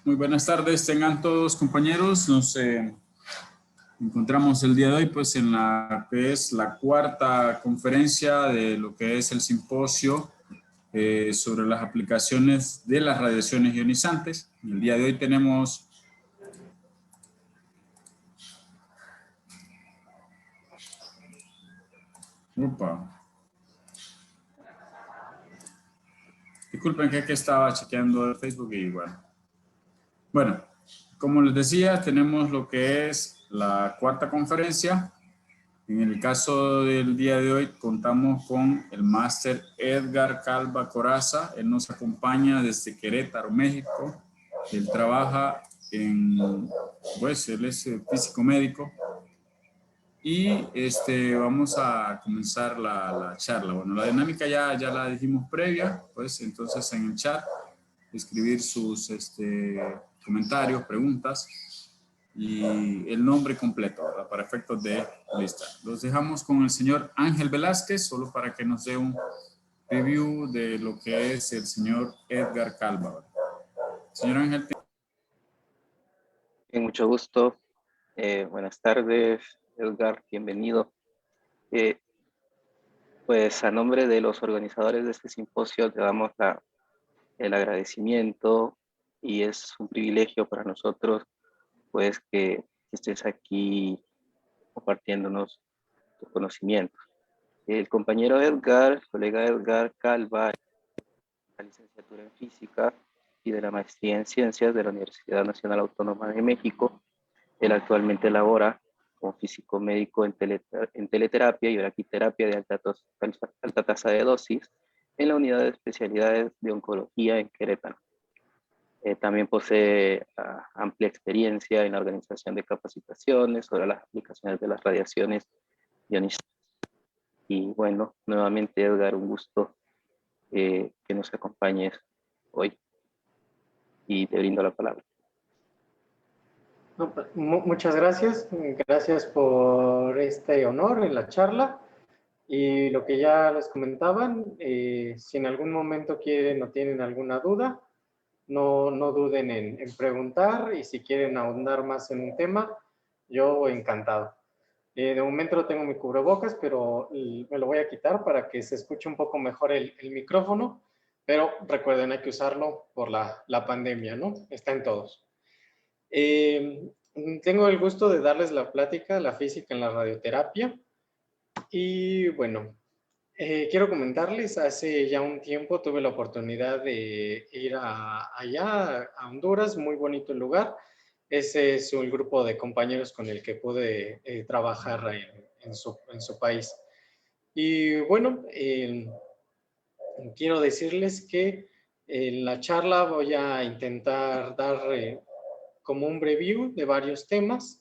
Muy buenas tardes, tengan todos compañeros. Nos encontramos el día de hoy pues en la que es la cuarta conferencia de lo que es el simposio sobre las aplicaciones de las radiaciones ionizantes. El día de hoy tenemos disculpen que estaba chequeando el Facebook y bueno, como les decía, tenemos lo que es la cuarta conferencia. En el caso del día de hoy contamos con el máster Edgar Calva Coraza. Él nos acompaña desde Querétaro, México. Él trabaja él es físico médico. Y vamos a comenzar la charla. Bueno, la dinámica ya la dijimos previa, pues entonces en el chat escribir sus comentarios, preguntas y el nombre completo, ¿verdad? Para efectos de lista. Los dejamos con el señor Ángel Velázquez, solo para que nos dé un review de lo que es el señor Edgar Calva, ¿verdad? Señor Ángel. Bien, mucho gusto. Buenas tardes, Edgar, bienvenido. Pues a nombre de los organizadores de este simposio te damos el agradecimiento y es un privilegio para nosotros pues que estés aquí compartiéndonos tus conocimientos. El compañero Edgar, el colega Edgar Calva, la licenciatura en física y de la maestría en ciencias de la Universidad Nacional Autónoma de México. Él actualmente labora como físico médico en teleterapia y braquiterapia de alta tasa de dosis en la unidad de especialidades de oncología en Querétaro. También posee amplia experiencia en la organización de capacitaciones sobre las aplicaciones de las radiaciones ionizantes. Y bueno, nuevamente Edgar, un gusto que nos acompañes hoy y te brindo la palabra. Muchas gracias. Gracias por este honor en la charla. Y lo que ya les comentaban, si en algún momento quieren o tienen alguna duda, no duden en preguntar, y si quieren ahondar más en un tema, yo encantado. De momento tengo mi cubrebocas, pero me lo voy a quitar para que se escuche un poco mejor el micrófono, pero recuerden, hay que usarlo por la pandemia, ¿no? Está en todos. Tengo el gusto de darles la plática, la física en la radioterapia. Y bueno, quiero comentarles, hace ya un tiempo tuve la oportunidad de ir allá a Honduras, muy bonito el lugar. Ese es el grupo de compañeros con el que pude trabajar en su país. Y bueno, quiero decirles que en la charla voy a intentar dar como un review de varios temas,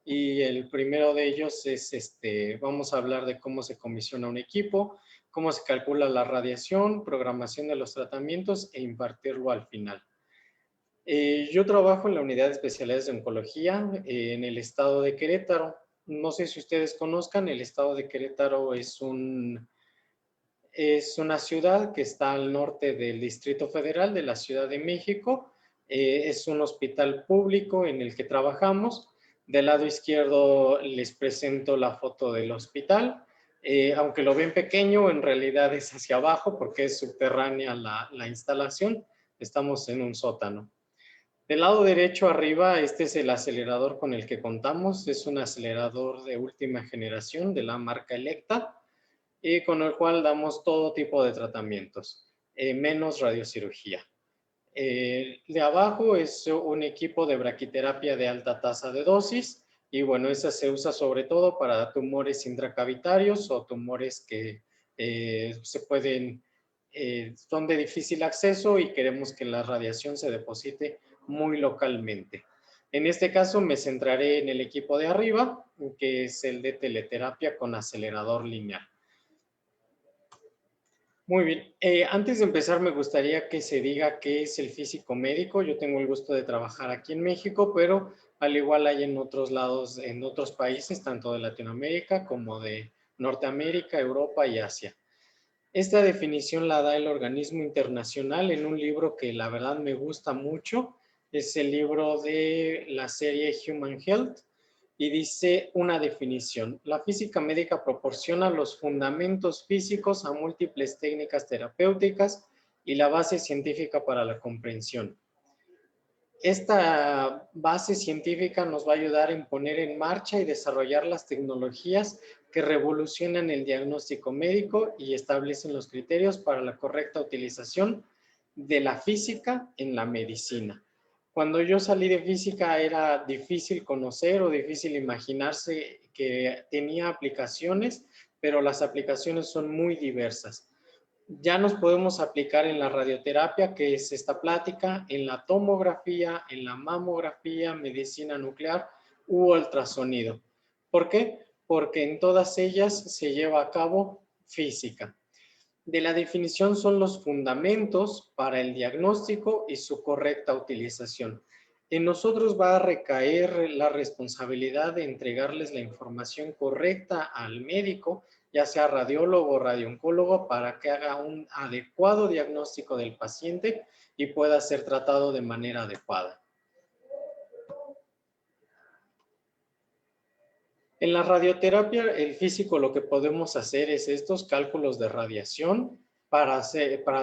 y el primero de ellos es vamos a hablar de cómo se comisiona un equipo, cómo se calcula la radiación, programación de los tratamientos e impartirlo al final. Yo trabajo en la unidad de especialidades de oncología en el estado de Querétaro. No sé si ustedes conozcan, el estado de Querétaro es una ciudad que está al norte del Distrito Federal de la Ciudad de México. Es un hospital público en el que trabajamos. Del lado izquierdo les presento la foto del hospital. Aunque lo ven pequeño, en realidad es hacia abajo porque es subterránea la instalación. Estamos en un sótano. Del lado derecho arriba, este es el acelerador con el que contamos. Es un acelerador de última generación de la marca Electa, y con el cual damos todo tipo de tratamientos, menos radiocirugía. De abajo es un equipo de braquiterapia de alta tasa de dosis, y bueno, esa se usa sobre todo para tumores intracavitarios o tumores que son de difícil acceso y queremos que la radiación se deposite muy localmente. En este caso me centraré en el equipo de arriba, que es el de teleterapia con acelerador lineal. Muy bien, antes de empezar me gustaría que se diga qué es el físico médico. Yo tengo el gusto de trabajar aquí en México, pero al igual hay en otros lados, en otros países, tanto de Latinoamérica como de Norteamérica, Europa y Asia. Esta definición la da el organismo internacional en un libro que la verdad me gusta mucho. Es el libro de la serie Human Health y dice una definición. La física médica proporciona los fundamentos físicos a múltiples técnicas terapéuticas y la base científica para la comprensión. Esta base científica nos va a ayudar en poner en marcha y desarrollar las tecnologías que revolucionan el diagnóstico médico y establecen los criterios para la correcta utilización de la física en la medicina. Cuando yo salí de física era difícil conocer o difícil imaginarse que tenía aplicaciones, pero las aplicaciones son muy diversas. Ya nos podemos aplicar en la radioterapia, que es esta plática, en la tomografía, en la mamografía, medicina nuclear u ultrasonido. ¿Por qué? Porque en todas ellas se lleva a cabo física. De la definición son los fundamentos para el diagnóstico y su correcta utilización. En nosotros va a recaer la responsabilidad de entregarles la información correcta al médico, ya sea radiólogo o radiooncólogo, para que haga un adecuado diagnóstico del paciente y pueda ser tratado de manera adecuada. En la radioterapia, el físico lo que podemos hacer es estos cálculos de radiación para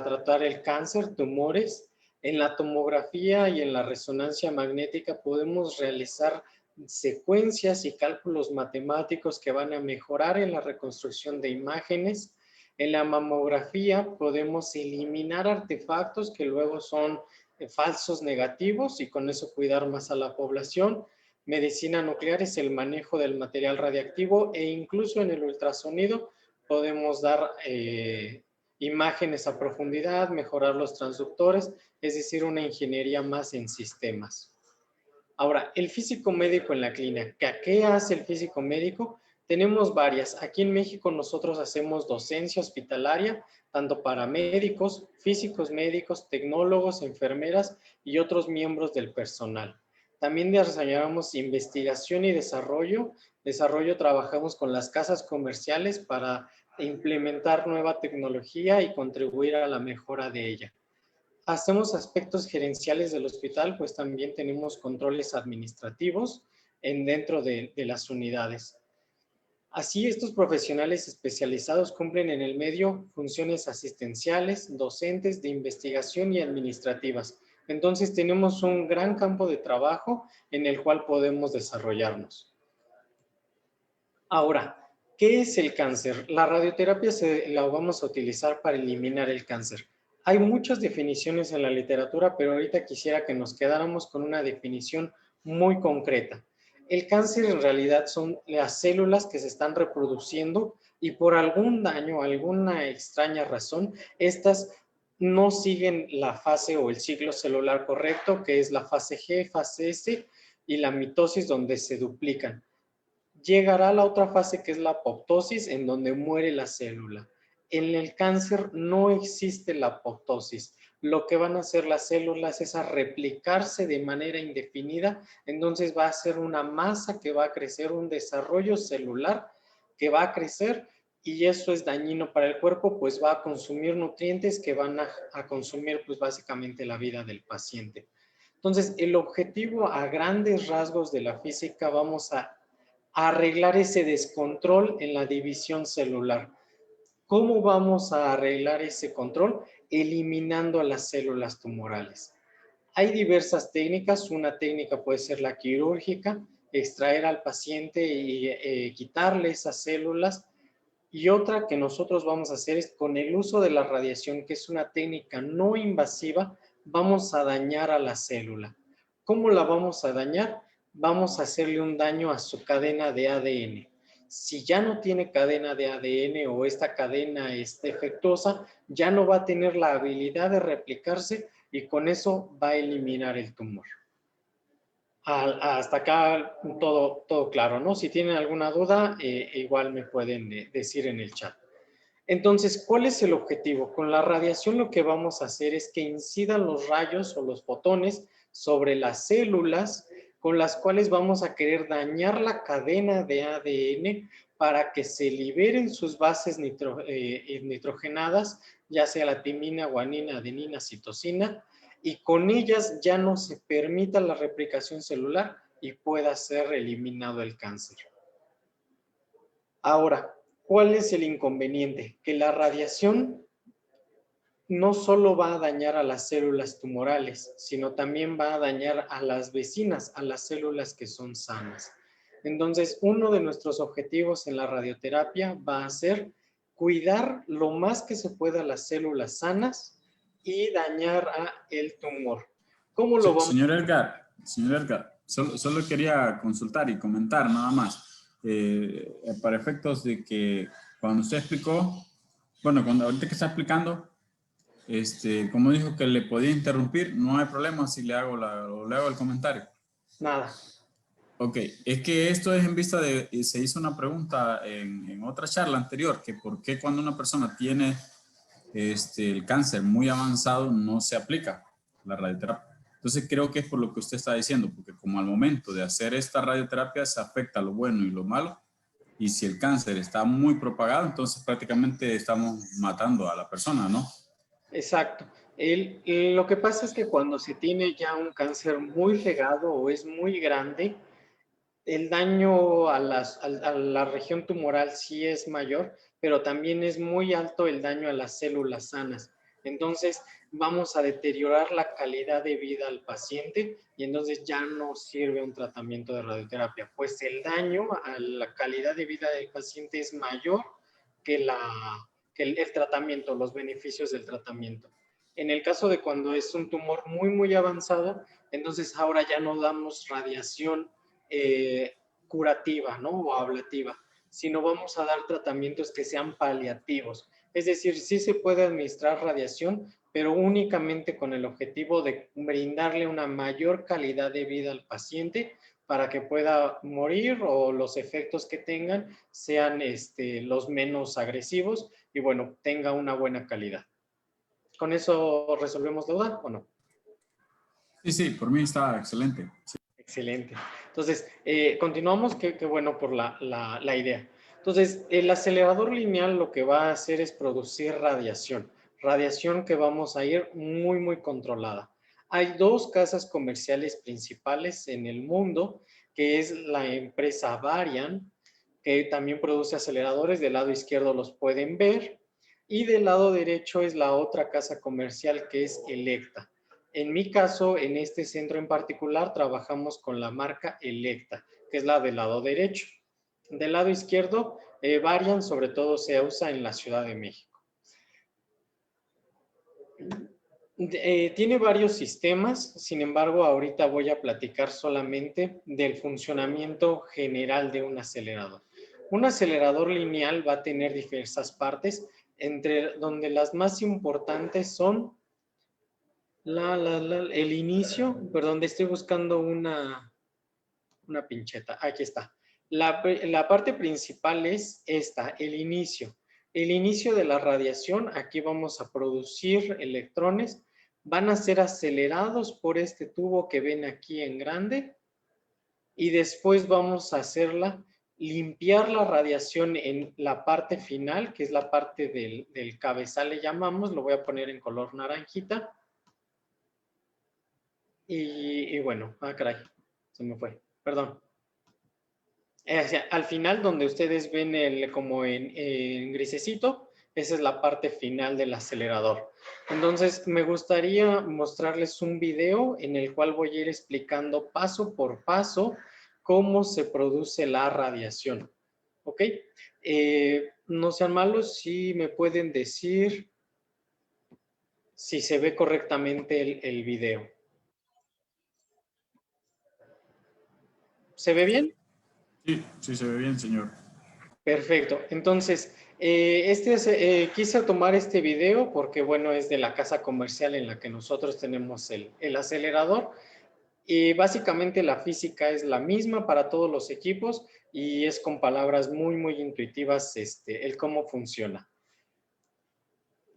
tratar el cáncer, tumores. En la tomografía y en la resonancia magnética podemos realizar secuencias y cálculos matemáticos que van a mejorar en la reconstrucción de imágenes. En la mamografía podemos eliminar artefactos que luego son falsos negativos y con eso cuidar más a la población. Medicina nuclear es el manejo del material radiactivo e incluso en el ultrasonido podemos dar imágenes a profundidad, mejorar los transductores, es decir, una ingeniería más en sistemas. Ahora, el físico médico en la clínica. ¿Qué hace el físico médico? Tenemos varias. Aquí en México nosotros hacemos docencia hospitalaria, tanto para médicos, físicos médicos, tecnólogos, enfermeras y otros miembros del personal. También desarrollamos investigación y desarrollo. Trabajamos con las casas comerciales para implementar nueva tecnología y contribuir a la mejora de ella. Hacemos aspectos gerenciales del hospital, pues también tenemos controles administrativos dentro de las unidades. Así, estos profesionales especializados cumplen en el medio funciones asistenciales, docentes, de investigación y administrativas. Entonces, tenemos un gran campo de trabajo en el cual podemos desarrollarnos. Ahora, ¿qué es el cáncer? La radioterapia la vamos a utilizar para eliminar el cáncer. Hay muchas definiciones en la literatura, pero ahorita quisiera que nos quedáramos con una definición muy concreta. El cáncer en realidad son las células que se están reproduciendo y por algún daño, alguna extraña razón, estas no siguen la fase o el ciclo celular correcto, que es la fase G, fase S y la mitosis, donde se duplican. Llegará a la otra fase, que es la apoptosis, en donde muere la célula. En el cáncer no existe la apoptosis. Lo que van a hacer las células es a replicarse de manera indefinida, entonces va a ser una masa que va a crecer, un desarrollo celular que va a crecer, y eso es dañino para el cuerpo, pues va a consumir nutrientes que van a consumir pues básicamente la vida del paciente. Entonces, el objetivo a grandes rasgos de la física, vamos a arreglar ese descontrol en la división celular. ¿Cómo vamos a arreglar ese control? Eliminando a las células tumorales. Hay diversas técnicas. Una técnica puede ser la quirúrgica, extraer al paciente y quitarle esas células. Y otra que nosotros vamos a hacer es con el uso de la radiación, que es una técnica no invasiva, vamos a dañar a la célula. ¿Cómo la vamos a dañar? Vamos a hacerle un daño a su cadena de ADN. Si ya no tiene cadena de ADN o esta cadena es defectuosa, ya no va a tener la habilidad de replicarse y con eso va a eliminar el tumor. Hasta acá todo claro, ¿no? Si tienen alguna duda, igual me pueden decir en el chat. Entonces, ¿cuál es el objetivo? Con la radiación lo que vamos a hacer es que incidan los rayos o los fotones sobre las células, con las cuales vamos a querer dañar la cadena de ADN para que se liberen sus bases nitrogenadas, ya sea la timina, guanina, adenina, citosina, y con ellas ya no se permita la replicación celular y pueda ser eliminado el cáncer. Ahora, ¿cuál es el inconveniente? Que la radiación no solo va a dañar a las células tumorales, sino también va a dañar a las vecinas, a las células que son sanas. Entonces, uno de nuestros objetivos en la radioterapia va a ser cuidar lo más que se pueda las células sanas y dañar a el tumor. ¿Cómo lo vamos? Señor Edgar, solo quería consultar y comentar nada más. Para efectos de que cuando usted explicó, bueno, ahorita que está explicando, como dijo que le podía interrumpir, no hay problema si le hago el comentario. Nada. Ok, es que esto es en vista de, se hizo una pregunta en otra charla anterior, que por qué cuando una persona tiene el cáncer muy avanzado no se aplica la radioterapia. Entonces creo que es por lo que usted está diciendo, porque como al momento de hacer esta radioterapia se afecta lo bueno y lo malo, y si el cáncer está muy propagado, entonces prácticamente estamos matando a la persona, ¿no? Exacto. Lo que pasa es que cuando se tiene ya un cáncer muy regado o es muy grande, el daño a la región tumoral sí es mayor, pero también es muy alto el daño a las células sanas. Entonces vamos a deteriorar la calidad de vida al paciente y entonces ya no sirve un tratamiento de radioterapia, pues el daño a la calidad de vida del paciente es mayor que, el tratamiento, los beneficios del tratamiento. En el caso de cuando es un tumor muy, muy avanzado, entonces ahora ya no damos radiación curativa, ¿no? O ablativa, sino vamos a dar tratamientos que sean paliativos. Es decir, sí se puede administrar radiación, pero únicamente con el objetivo de brindarle una mayor calidad de vida al paciente para que pueda morir o los efectos que tengan sean los menos agresivos y bueno, tenga una buena calidad. ¿Con eso resolvemos la duda o no? Sí, por mí está excelente. Sí. Excelente. Entonces, continuamos, qué bueno por la idea. Entonces, el acelerador lineal lo que va a hacer es producir radiación, radiación que vamos a ir muy, muy controlada. Hay dos casas comerciales principales en el mundo, que es la empresa Varian, que también produce aceleradores, del lado izquierdo los pueden ver, y del lado derecho es la otra casa comercial que es Electa. En mi caso, en este centro en particular, trabajamos con la marca Electa, que es la del lado derecho. Del lado izquierdo, Varian, sobre todo se usa en la Ciudad de México. Tiene varios sistemas, sin embargo, ahorita voy a platicar solamente del funcionamiento general de un acelerador. Un acelerador lineal va a tener diversas partes, entre donde las más importantes son el inicio, perdón, estoy buscando una pincheta, aquí está. La parte principal es esta, el inicio. El inicio de la radiación, aquí vamos a producir electrones, van a ser acelerados por este tubo que ven aquí en grande y después vamos a limpiar la radiación en la parte final, que es la parte del cabezal, le llamamos, lo voy a poner en color naranjita. Y bueno, caray, se me fue, perdón. Al final, donde ustedes ven como en grisecito, esa es la parte final del acelerador. Entonces, me gustaría mostrarles un video en el cual voy a ir explicando paso por paso cómo se produce la radiación. ¿Ok? No sean malos, si me pueden decir si se ve correctamente el video. ¿Se ve bien? Sí, se ve bien, señor. Perfecto. Entonces, quise tomar este video porque, bueno, es de la casa comercial en la que nosotros tenemos el acelerador. Y básicamente la física es la misma para todos los equipos y es con palabras muy, muy intuitivas el cómo funciona.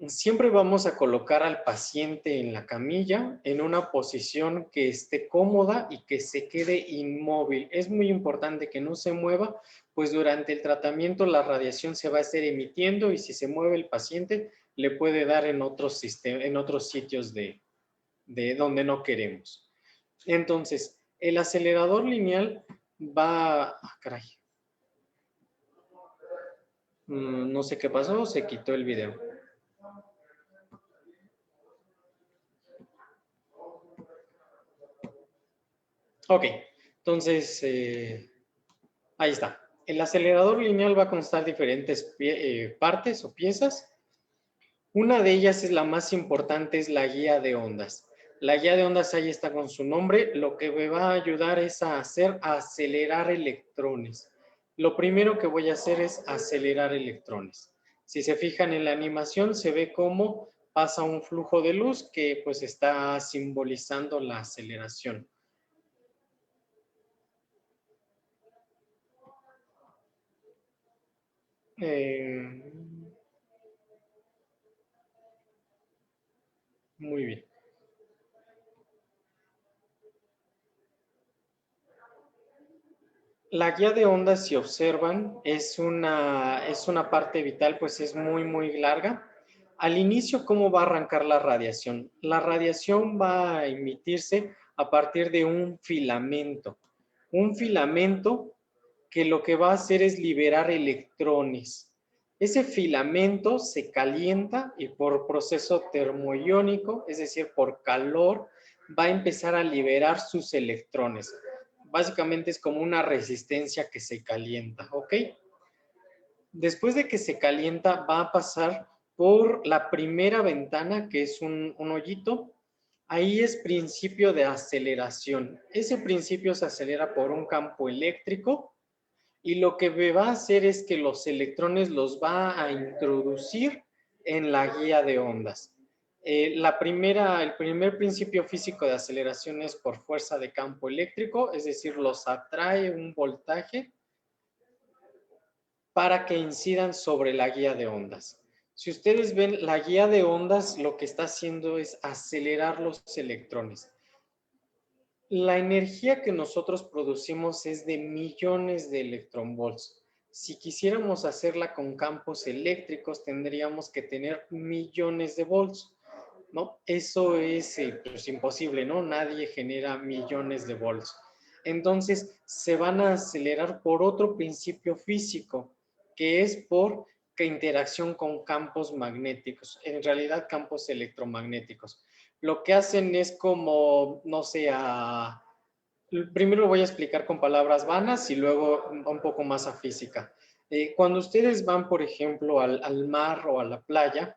Siempre vamos a colocar al paciente en la camilla en una posición que esté cómoda y que se quede inmóvil. Es muy importante que no se mueva, pues durante el tratamiento la radiación se va a estar emitiendo y si se mueve el paciente le puede dar en otros sitios de donde no queremos. Entonces, el acelerador lineal va... Ah, caray. No sé qué pasó, se quitó el video. Ok, entonces, ahí está. El acelerador lineal va a constar de diferentes partes o piezas. Una de ellas es la más importante, es la guía de ondas. La guía de ondas ahí está con su nombre. Lo que me va a ayudar es a acelerar electrones. Lo primero que voy a hacer es acelerar electrones. Si se fijan en la animación, se ve cómo pasa un flujo de luz que pues está simbolizando la aceleración. Muy bien. La guía de ondas, si observan, es una parte vital, pues es muy, muy larga. Al inicio, ¿cómo va a arrancar la radiación? La radiación va a emitirse a partir de un filamento. Un filamento que lo que va a hacer es liberar electrones. Ese filamento se calienta y por proceso termoiónico, es decir, por calor, va a empezar a liberar sus electrones. Básicamente es como una resistencia que se calienta, ¿ok? Después de que se calienta, va a pasar por la primera ventana, que es un hoyito. Ahí es principio de aceleración. Ese principio se acelera por un campo eléctrico y lo que va a hacer es que los electrones los va a introducir en la guía de ondas. El primer principio físico de aceleración es por fuerza de campo eléctrico, es decir, los atrae un voltaje para que incidan sobre la guía de ondas. Si ustedes ven, la guía de ondas lo que está haciendo es acelerar los electrones. La energía que nosotros producimos es de millones de electronvolts. Si quisiéramos hacerla con campos eléctricos, tendríamos que tener millones de volts, ¿no? Eso es pues, imposible, ¿no? Nadie genera millones de volts. Entonces, se van a acelerar por otro principio físico, que es por interacción con campos magnéticos, en realidad campos electromagnéticos. Lo que hacen es como, no sé, primero lo voy a explicar con palabras vanas y luego un poco más a física. Cuando ustedes van, por ejemplo, al mar o a la playa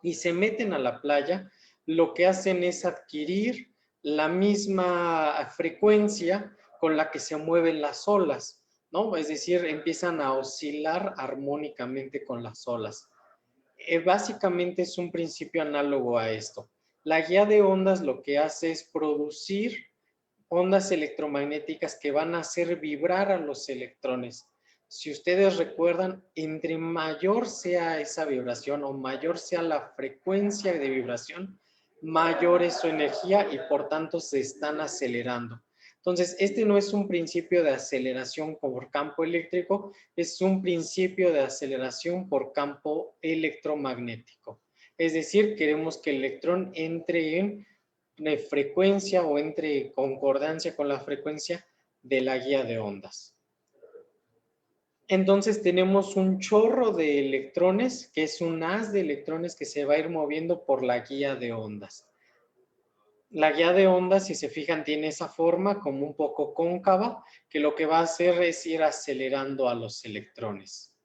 y se meten a la playa, lo que hacen es adquirir la misma frecuencia con la que se mueven las olas, ¿no? Es decir, empiezan a oscilar armónicamente con las olas. Básicamente es un principio análogo a esto. La guía de ondas lo que hace es producir ondas electromagnéticas que van a hacer vibrar a los electrones. Si ustedes recuerdan, entre mayor sea esa vibración o mayor sea la frecuencia de vibración, mayor es su energía y por tanto se están acelerando. Entonces, este no es un principio de aceleración por campo eléctrico, es un principio de aceleración por campo electromagnético. Es decir, queremos que el electrón entre en frecuencia o entre concordancia con la frecuencia de la guía de ondas. Entonces tenemos un chorro de electrones, que es un haz de electrones que se va a ir moviendo por la guía de ondas. La guía de ondas, si se fijan, tiene esa forma como un poco cóncava, que lo que va a hacer es ir acelerando a los electrones.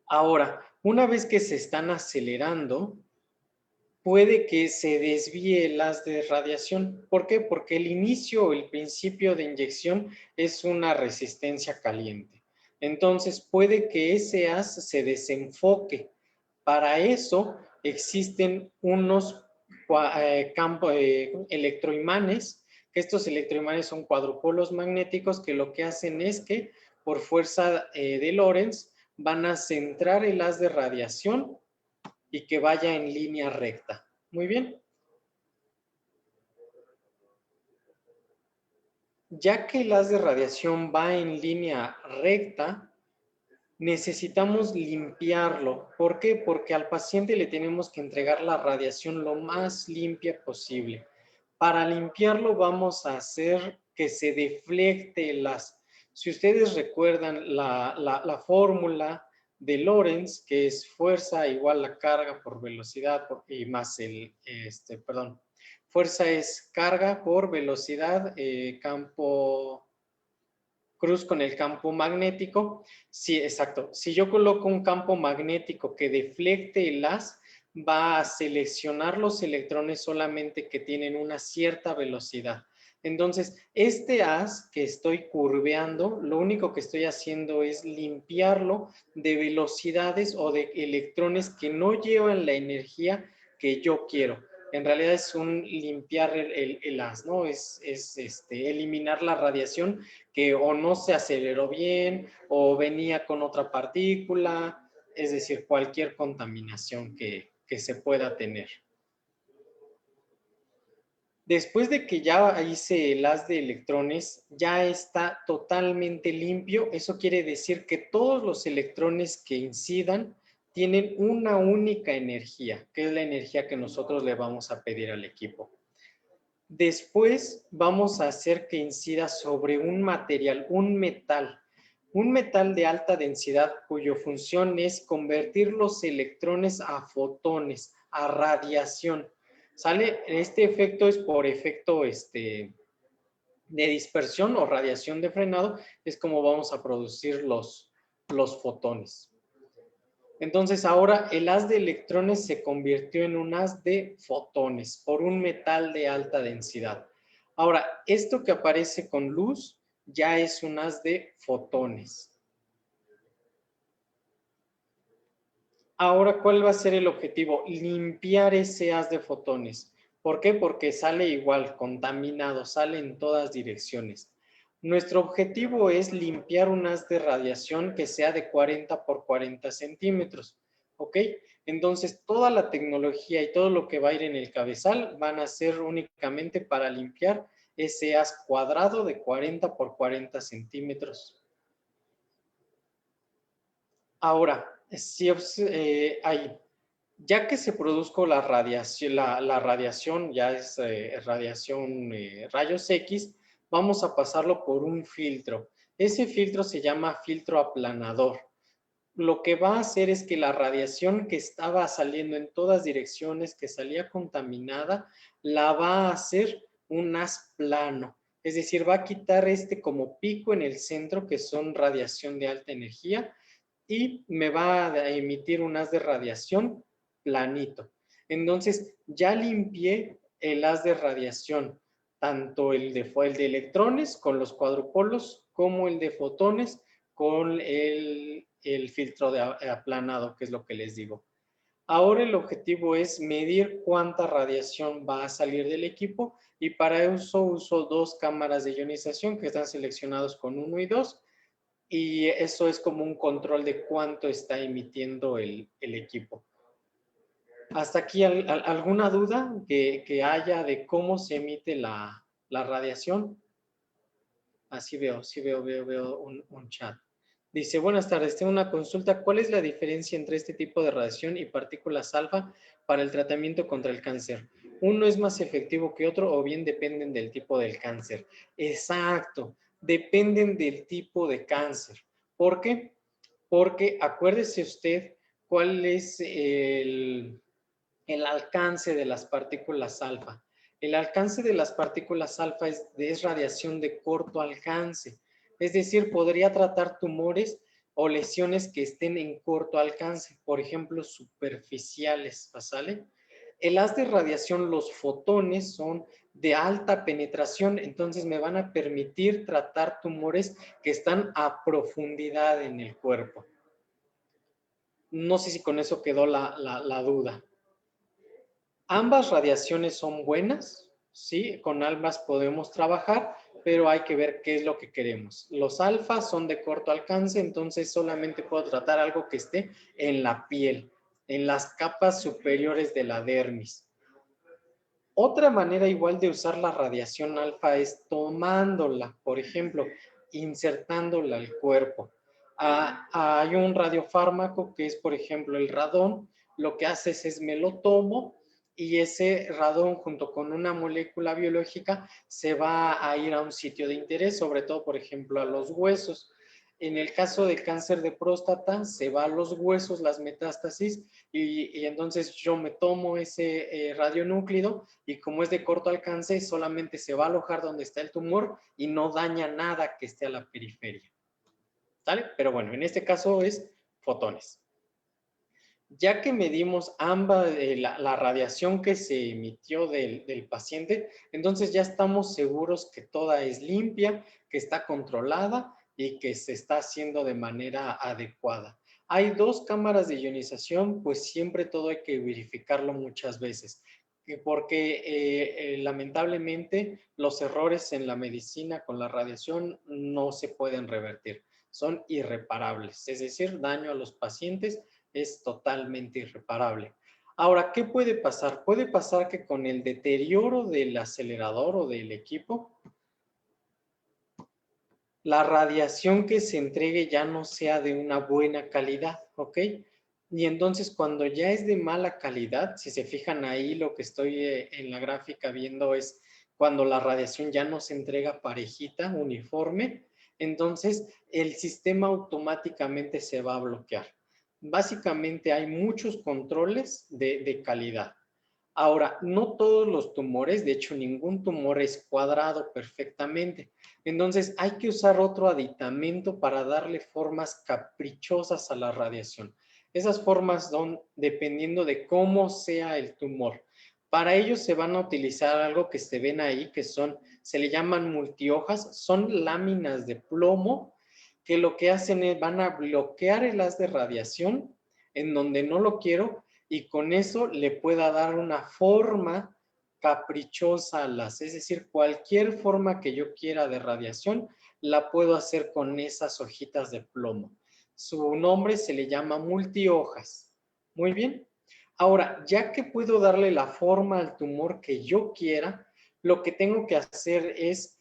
Ahora, una vez que se están acelerando, puede que se desvíe el haz de radiación. ¿Por qué? Porque el inicio o el principio de inyección es una resistencia caliente. Entonces puede que ese haz se desenfoque. Para eso existen unos campos electroimanes, que estos electroimanes son cuadrupolos magnéticos que lo que hacen es que por fuerza de Lorentz van a centrar el haz de radiación y que vaya en línea recta. Muy bien. Ya que el haz de radiación va en línea recta, necesitamos limpiarlo. ¿Por qué? Porque al paciente le tenemos que entregar la radiación lo más limpia posible. Para limpiarlo vamos a hacer que se deflecte las... Si ustedes recuerdan la fórmula de Lorentz, que es fuerza igual a carga por velocidad y más fuerza es carga por velocidad, campo cruz con el campo magnético. Sí, exacto. Si yo coloco un campo magnético que deflecte el haz, va a seleccionar los electrones solamente que tienen una cierta velocidad. Entonces, este haz que estoy curveando, lo único que estoy haciendo es limpiarlo de velocidades o de electrones que no llevan la energía que yo quiero. En realidad es un limpiar el haz, ¿no? Es eliminar la radiación que o no se aceleró bien o venía con otra partícula, es decir, cualquier contaminación que se pueda tener. Después de que ya hice el haz de electrones, ya está totalmente limpio. Eso quiere decir que todos los electrones que incidan tienen una única energía, que es la energía que nosotros le vamos a pedir al equipo. Después vamos a hacer que incida sobre un material, un metal de alta densidad cuya función es convertir los electrones a fotones, a radiación. ¿Sale? Este efecto es por efecto de dispersión o radiación de frenado, es como vamos a producir los fotones. Entonces ahora el haz de electrones se convirtió en un haz de fotones por un metal de alta densidad. Ahora, esto que aparece con luz ya es un haz de fotones. Ahora, ¿cuál va a ser el objetivo? Limpiar ese haz de fotones. ¿Por qué? Porque sale igual, contaminado, sale en todas direcciones. Nuestro objetivo es limpiar un haz de radiación que sea de 40 por 40 centímetros. ¿Ok? Entonces, toda la tecnología y todo lo que va a ir en el cabezal van a ser únicamente para limpiar ese haz cuadrado de 40 por 40 centímetros. Ahora, si ya que se produzca la radiación ya es radiación rayos X, vamos a pasarlo por un filtro. Ese filtro se llama filtro aplanador. Lo que va a hacer es que la radiación que estaba saliendo en todas direcciones, que salía contaminada, la va a hacer un haz plano. Es decir, va a quitar como pico en el centro, que son radiación de alta energía, y me va a emitir un haz de radiación planito. Entonces, ya limpié el haz de radiación, tanto el de electrones con los cuadrupolos, como el de fotones con el filtro de aplanado, que es lo que les digo. Ahora el objetivo es medir cuánta radiación va a salir del equipo y para eso uso 2 cámaras de ionización que están seleccionados con 1 y 2. Y eso es como un control de cuánto está emitiendo el equipo. ¿Hasta aquí alguna duda que haya de cómo se emite la radiación? Así veo, sí veo un chat. Dice, buenas tardes, tengo una consulta. ¿Cuál es la diferencia entre este tipo de radiación y partículas alfa para el tratamiento contra el cáncer? ¿Uno es más efectivo que otro o bien dependen del tipo del cáncer? Exacto, dependen del tipo de cáncer. ¿Por qué? Porque acuérdese usted cuál es el alcance de las partículas alfa. El alcance de las partículas alfa es radiación de corto alcance. Es decir, podría tratar tumores o lesiones que estén en corto alcance, por ejemplo, superficiales, ¿sale? El haz de radiación, los fotones son de alta penetración, entonces me van a permitir tratar tumores que están a profundidad en el cuerpo. No sé si con eso quedó la duda. Ambas radiaciones son buenas, ¿sí? Con ambas podemos trabajar, pero hay que ver qué es lo que queremos. Los alfa son de corto alcance, entonces solamente puedo tratar algo que esté en la piel, en las capas superiores de la dermis. Otra manera igual de usar la radiación alfa es tomándola, por ejemplo, insertándola al cuerpo. Hay un radiofármaco que es, por ejemplo, el radón. Lo que haces es me lo tomo y ese radón junto con una molécula biológica se va a ir a un sitio de interés, sobre todo, por ejemplo, a los huesos. En el caso del cáncer de próstata, se va a los huesos, las metástasis, y entonces yo me tomo ese radionúclido y como es de corto alcance, solamente se va a alojar donde está el tumor y no daña nada que esté a la periferia. ¿Sale? Pero bueno, en este caso es fotones. Ya que medimos ambas, la radiación que se emitió del paciente, entonces ya estamos seguros que toda es limpia, que está controlada y que se está haciendo de manera adecuada. Hay 2 cámaras de ionización, pues siempre todo hay que verificarlo muchas veces, porque lamentablemente los errores en la medicina con la radiación no se pueden revertir, son irreparables, es decir, daño a los pacientes es totalmente irreparable. Ahora, ¿qué puede pasar? Puede pasar que con el deterioro del acelerador o del equipo, la radiación que se entregue ya no sea de una buena calidad, ¿ok? Y entonces cuando ya es de mala calidad, si se fijan ahí, lo que estoy en la gráfica viendo es cuando la radiación ya no se entrega parejita, uniforme, entonces el sistema automáticamente se va a bloquear. Básicamente hay muchos controles de calidad. Ahora, no todos los tumores, de hecho ningún tumor es cuadrado perfectamente. Entonces hay que usar otro aditamento para darle formas caprichosas a la radiación. Esas formas son dependiendo de cómo sea el tumor. Para ello se van a utilizar algo que se ven ahí, que se le llaman multihojas, son láminas de plomo que lo que hacen es van a bloquear el haz de radiación en donde no lo quiero y con eso le pueda dar una forma caprichosa a las, es decir, cualquier forma que yo quiera de radiación la puedo hacer con esas hojitas de plomo. Su nombre se le llama multihojas. Muy bien. Ahora, ya que puedo darle la forma al tumor que yo quiera, lo que tengo que hacer es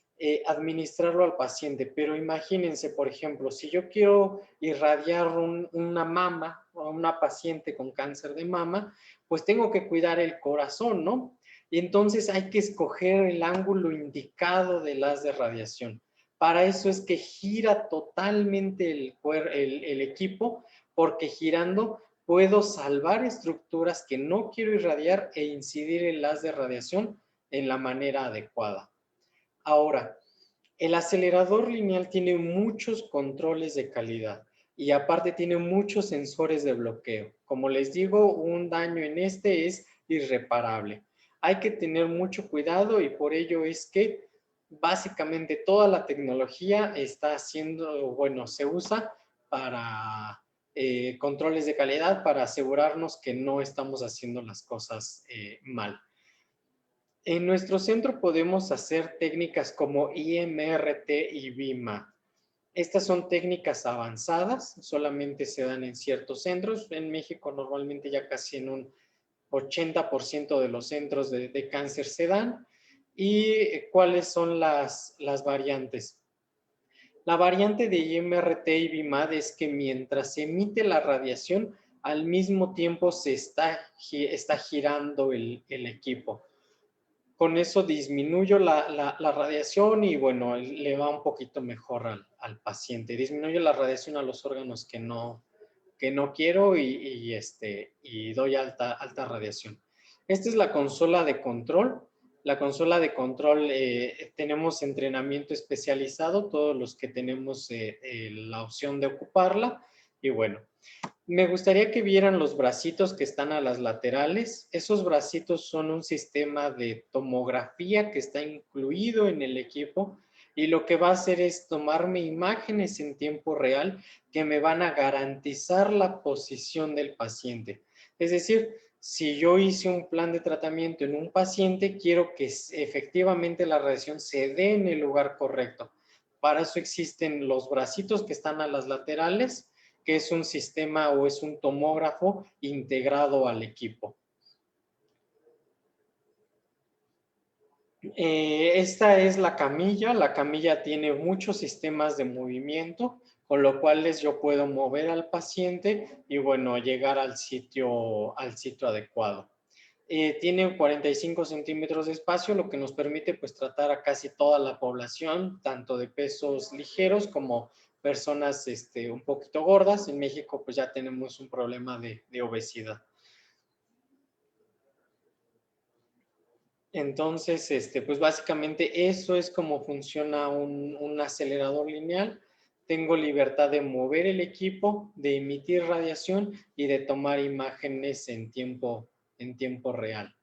administrarlo al paciente. Pero imagínense, por ejemplo, si yo quiero irradiar una mama a una paciente con cáncer de mama, pues tengo que cuidar el corazón, ¿no? Y entonces hay que escoger el ángulo indicado del haz de radiación. Para eso es que gira totalmente el equipo, porque girando puedo salvar estructuras que no quiero irradiar e incidir el haz de radiación en la manera adecuada. Ahora, el acelerador lineal tiene muchos controles de calidad y aparte tiene muchos sensores de bloqueo. Como les digo, un daño en este es irreparable. Hay que tener mucho cuidado y por ello es que básicamente toda la tecnología está haciendo, bueno, se usa para controles de calidad para asegurarnos que no estamos haciendo las cosas mal. En nuestro centro podemos hacer técnicas como IMRT y BIMA. Estas son técnicas avanzadas, solamente se dan en ciertos centros. En México normalmente ya casi en un 80% de los centros de cáncer se dan. ¿Y cuáles son las variantes? La variante de IMRT y BIMAD es que mientras se emite la radiación, al mismo tiempo se está girando el equipo. Con eso disminuyo la radiación y bueno, le va un poquito mejor al paciente. Disminuyo la radiación a los órganos que no quiero y doy alta radiación. Esta es la consola de control. La consola de control tenemos entrenamiento especializado, todos los que tenemos la opción de ocuparla. Y bueno, me gustaría que vieran los bracitos que están a las laterales. Esos bracitos son un sistema de tomografía que está incluido en el equipo y lo que va a hacer es tomarme imágenes en tiempo real que me van a garantizar la posición del paciente. Es decir, si yo hice un plan de tratamiento en un paciente, quiero que efectivamente la radiación se dé en el lugar correcto. Para eso existen los bracitos que están a las laterales, que es un sistema o es un tomógrafo integrado al equipo. Esta es la camilla tiene muchos sistemas de movimiento, con lo cual yo puedo mover al paciente y bueno, llegar al sitio adecuado. Tiene 45 centímetros de espacio, lo que nos permite pues tratar a casi toda la población, tanto de pesos ligeros como personas un poquito gordas. En México pues ya tenemos un problema de obesidad. Entonces, pues básicamente eso es como funciona un acelerador lineal. Tengo libertad de mover el equipo, de emitir radiación y de tomar imágenes en tiempo real.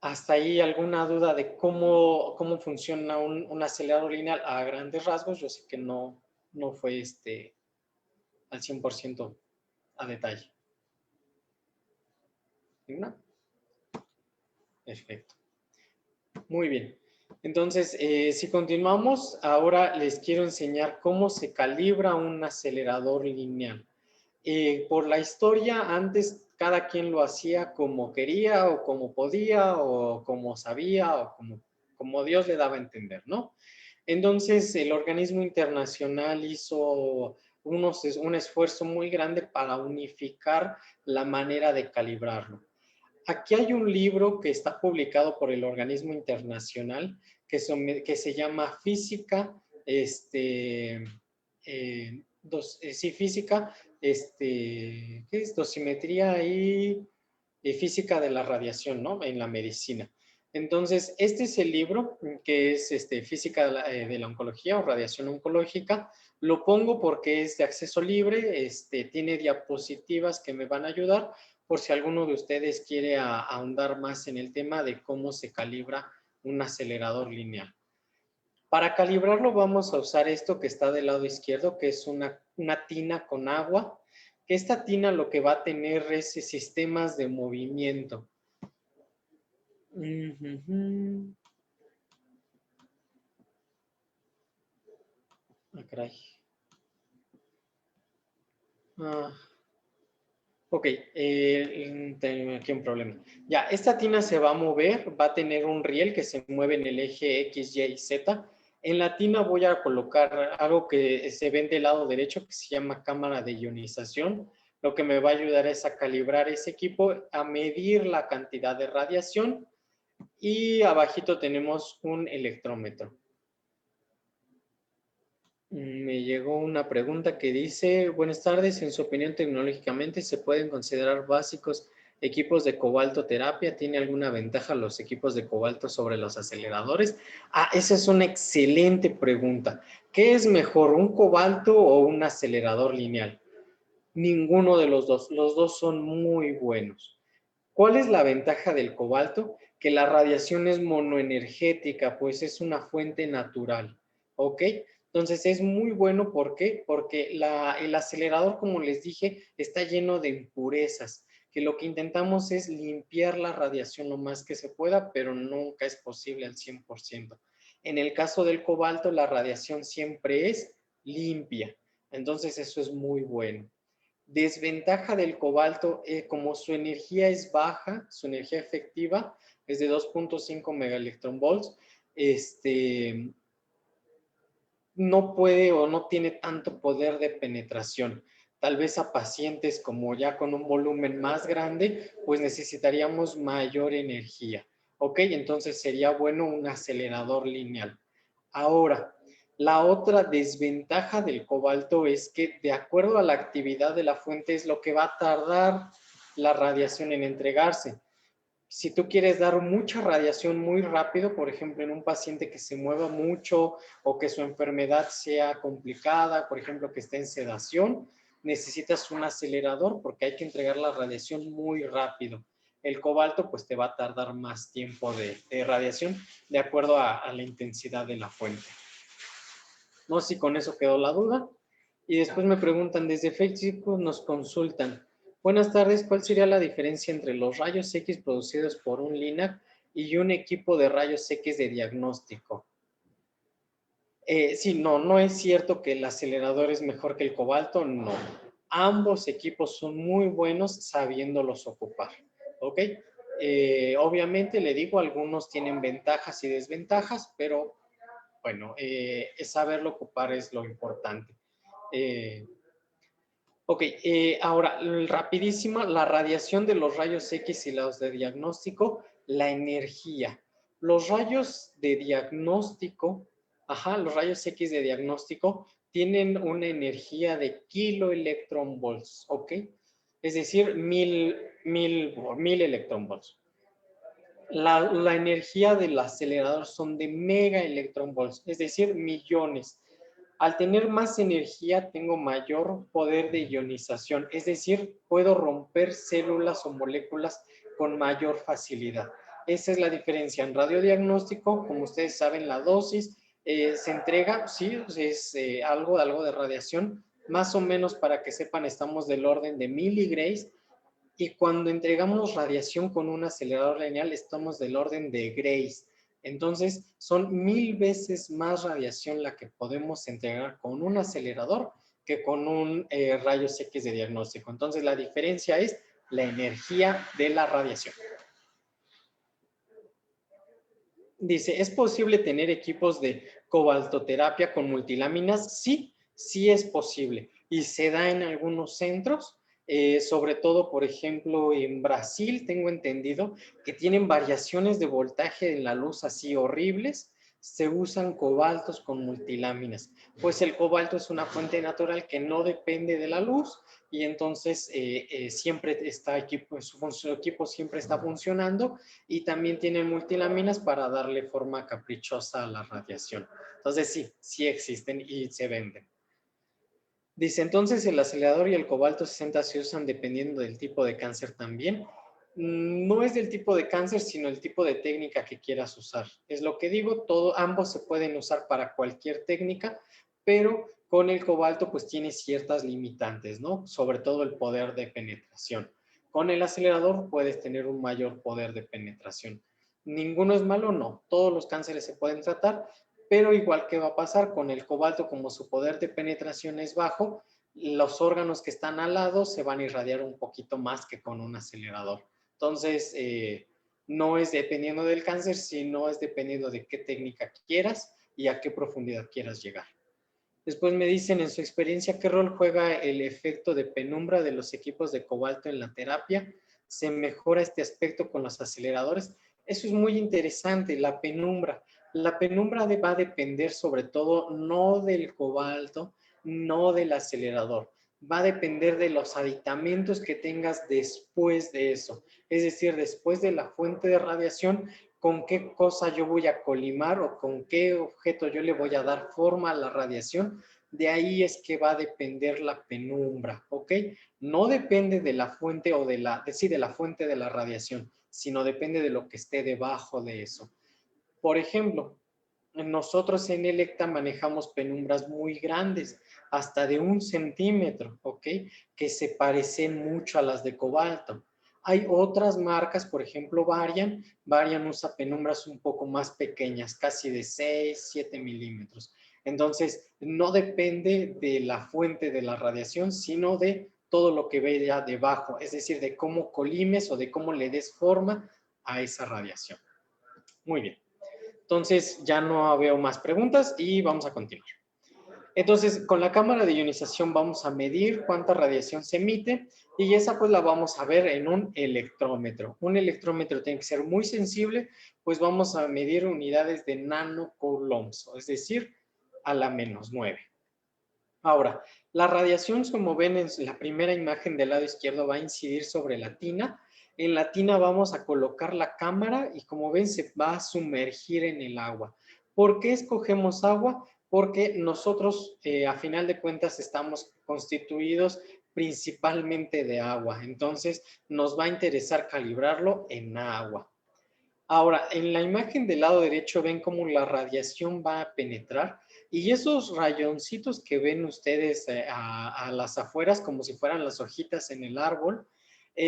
¿Hasta ahí alguna duda de cómo funciona un acelerador lineal a grandes rasgos? Yo sé que no fue al 100% a detalle. ¿Ninguna? Perfecto. Muy bien. Entonces, si continuamos, ahora les quiero enseñar cómo se calibra un acelerador lineal. Por la historia, antes cada quien lo hacía como quería o como podía o como sabía o como Dios le daba a entender, ¿no? Entonces, el organismo internacional hizo un esfuerzo muy grande para unificar la manera de calibrarlo. Aquí hay un libro que está publicado por el organismo internacional que se llama Física, Física, ¿qué es? Dosimetría y Física de la Radiación, ¿no? En la medicina. Entonces, este es el libro que es Física de la Oncología o Radiación Oncológica. Lo pongo porque es de acceso libre, tiene diapositivas que me van a ayudar por si alguno de ustedes quiere ahondar más en el tema de cómo se calibra un acelerador lineal. Para calibrarlo vamos a usar esto que está del lado izquierdo, que es una tina con agua. Esta tina lo que va a tener es sistemas de movimiento. Ah, caray. Ok, tengo aquí un problema. Ya, esta tina se va a mover, va a tener un riel que se mueve en el eje X, Y y Z. En la tina voy a colocar algo que se ve del lado derecho que se llama cámara de ionización. Lo que me va a ayudar es a calibrar ese equipo, a medir la cantidad de radiación y abajito tenemos un electrómetro. Me llegó una pregunta que dice, buenas tardes, en su opinión tecnológicamente se pueden considerar básicos equipos de cobalto terapia. ¿Tiene alguna ventaja los equipos de cobalto sobre los aceleradores? Esa es una excelente pregunta. ¿Qué es mejor, un cobalto o un acelerador lineal? Ninguno de los dos son muy buenos. ¿Cuál es la ventaja del cobalto? Que la radiación es monoenergética, pues es una fuente natural, ¿ok? Entonces es muy bueno, ¿por qué? Porque el acelerador, como les dije, está lleno de impurezas, que lo que intentamos es limpiar la radiación lo más que se pueda, pero nunca es posible al 100%. En el caso del cobalto, la radiación siempre es limpia, entonces eso es muy bueno. Desventaja del cobalto, como su energía es baja, su energía efectiva es de 2.5 megaelectronvolts, no puede o no tiene tanto poder de penetración. Tal vez a pacientes como ya con un volumen más grande, pues necesitaríamos mayor energía. ¿Ok? Entonces sería bueno un acelerador lineal. Ahora, la otra desventaja del cobalto es que de acuerdo a la actividad de la fuente es lo que va a tardar la radiación en entregarse. Si tú quieres dar mucha radiación muy rápido, por ejemplo, en un paciente que se mueva mucho o que su enfermedad sea complicada, por ejemplo, que esté en sedación, necesitas un acelerador porque hay que entregar la radiación muy rápido. El cobalto pues te va a tardar más tiempo de radiación de acuerdo a la intensidad de la fuente. No sé si con eso quedó la duda. Y después me preguntan, desde Facebook nos consultan. Buenas tardes, ¿cuál sería la diferencia entre los rayos X producidos por un LINAC y un equipo de rayos X de diagnóstico? Sí, no es cierto que el acelerador es mejor que el cobalto, no. Ambos equipos son muy buenos sabiéndolos ocupar, ¿ok? Obviamente, le digo, algunos tienen ventajas y desventajas, pero bueno, saberlo ocupar es lo importante. Ok, ahora, rapidísimo, la radiación de los rayos X y los de diagnóstico, la energía. Los rayos de diagnóstico, los rayos X de diagnóstico tienen una energía de kiloelectronvolts, ¿ok? Es decir, mil electronvolts. La energía del acelerador son de mega electronvolts, es decir, millones. Al tener más energía, tengo mayor poder de ionización, es decir, puedo romper células o moléculas con mayor facilidad. Esa es la diferencia. En radiodiagnóstico, como ustedes saben, la dosis se entrega, sí, es algo de radiación, más o menos para que sepan, estamos del orden de miligrays, y cuando entregamos radiación con un acelerador lineal, estamos del orden de grays. Entonces, son 1000 veces más radiación la que podemos entregar con un acelerador que con un rayos X de diagnóstico. Entonces, la diferencia es la energía de la radiación. Dice, ¿es posible tener equipos de cobaltoterapia con multiláminas? Sí, sí es posible. Y se da en algunos centros. Sobre todo, por ejemplo, en Brasil, tengo entendido que tienen variaciones de voltaje en la luz así horribles, se usan cobaltos con multiláminas. Pues el cobalto es una fuente natural que no depende de la luz y entonces siempre está su equipo siempre está funcionando y también tienen multiláminas para darle forma caprichosa a la radiación. Entonces sí, sí existen y se venden. Dice, entonces el acelerador y el cobalto 60 se usan dependiendo del tipo de cáncer también. No es del tipo de cáncer, sino el tipo de técnica que quieras usar. Es lo que digo, ambos se pueden usar para cualquier técnica, pero con el cobalto pues tiene ciertas limitantes, ¿no? Sobre todo el poder de penetración. Con el acelerador puedes tener un mayor poder de penetración. ¿Ninguno es malo? No. Todos los cánceres se pueden tratar, pero igual que va a pasar con el cobalto, como su poder de penetración es bajo, los órganos que están al lado se van a irradiar un poquito más que con un acelerador. Entonces, no es dependiendo del cáncer, sino es dependiendo de qué técnica quieras y a qué profundidad quieras llegar. Después me dicen, en su experiencia, ¿qué rol juega el efecto de penumbra de los equipos de cobalto en la terapia? ¿Se mejora este aspecto con los aceleradores? Eso es muy interesante, la penumbra. La penumbra va a depender sobre todo no del cobalto, no del acelerador. Va a depender de los aditamentos que tengas después de eso. Es decir, después de la fuente de radiación, con qué cosa yo voy a colimar o con qué objeto yo le voy a dar forma a la radiación. De ahí es que va a depender la penumbra, ¿ok? No depende de la fuente o de la fuente de la radiación, sino depende de lo que esté debajo de eso. Por ejemplo, nosotros en Elekta manejamos penumbras muy grandes, hasta de 1 centímetro, ¿ok? Que se parecen mucho a las de cobalto. Hay otras marcas, por ejemplo, Varian usa penumbras un poco más pequeñas, casi de 6, 7 milímetros. Entonces, no depende de la fuente de la radiación, sino de todo lo que ve ya debajo, es decir, de cómo colimes o de cómo le des forma a esa radiación. Muy bien. Entonces, ya no veo más preguntas y vamos a continuar. Entonces, con la cámara de ionización vamos a medir cuánta radiación se emite y esa pues la vamos a ver en un electrómetro. Un electrómetro tiene que ser muy sensible, pues vamos a medir unidades de nanocoulombs, es decir, a la -9. Ahora, la radiación, como ven en la primera imagen del lado izquierdo, va a incidir sobre la tina. En la tina vamos a colocar la cámara y como ven se va a sumergir en el agua. ¿Por qué escogemos agua? Porque nosotros a final de cuentas estamos constituidos principalmente de agua. Entonces nos va a interesar calibrarlo en agua. Ahora, en la imagen del lado derecho ven cómo la radiación va a penetrar y esos rayoncitos que ven ustedes a las afueras como si fueran las hojitas en el árbol,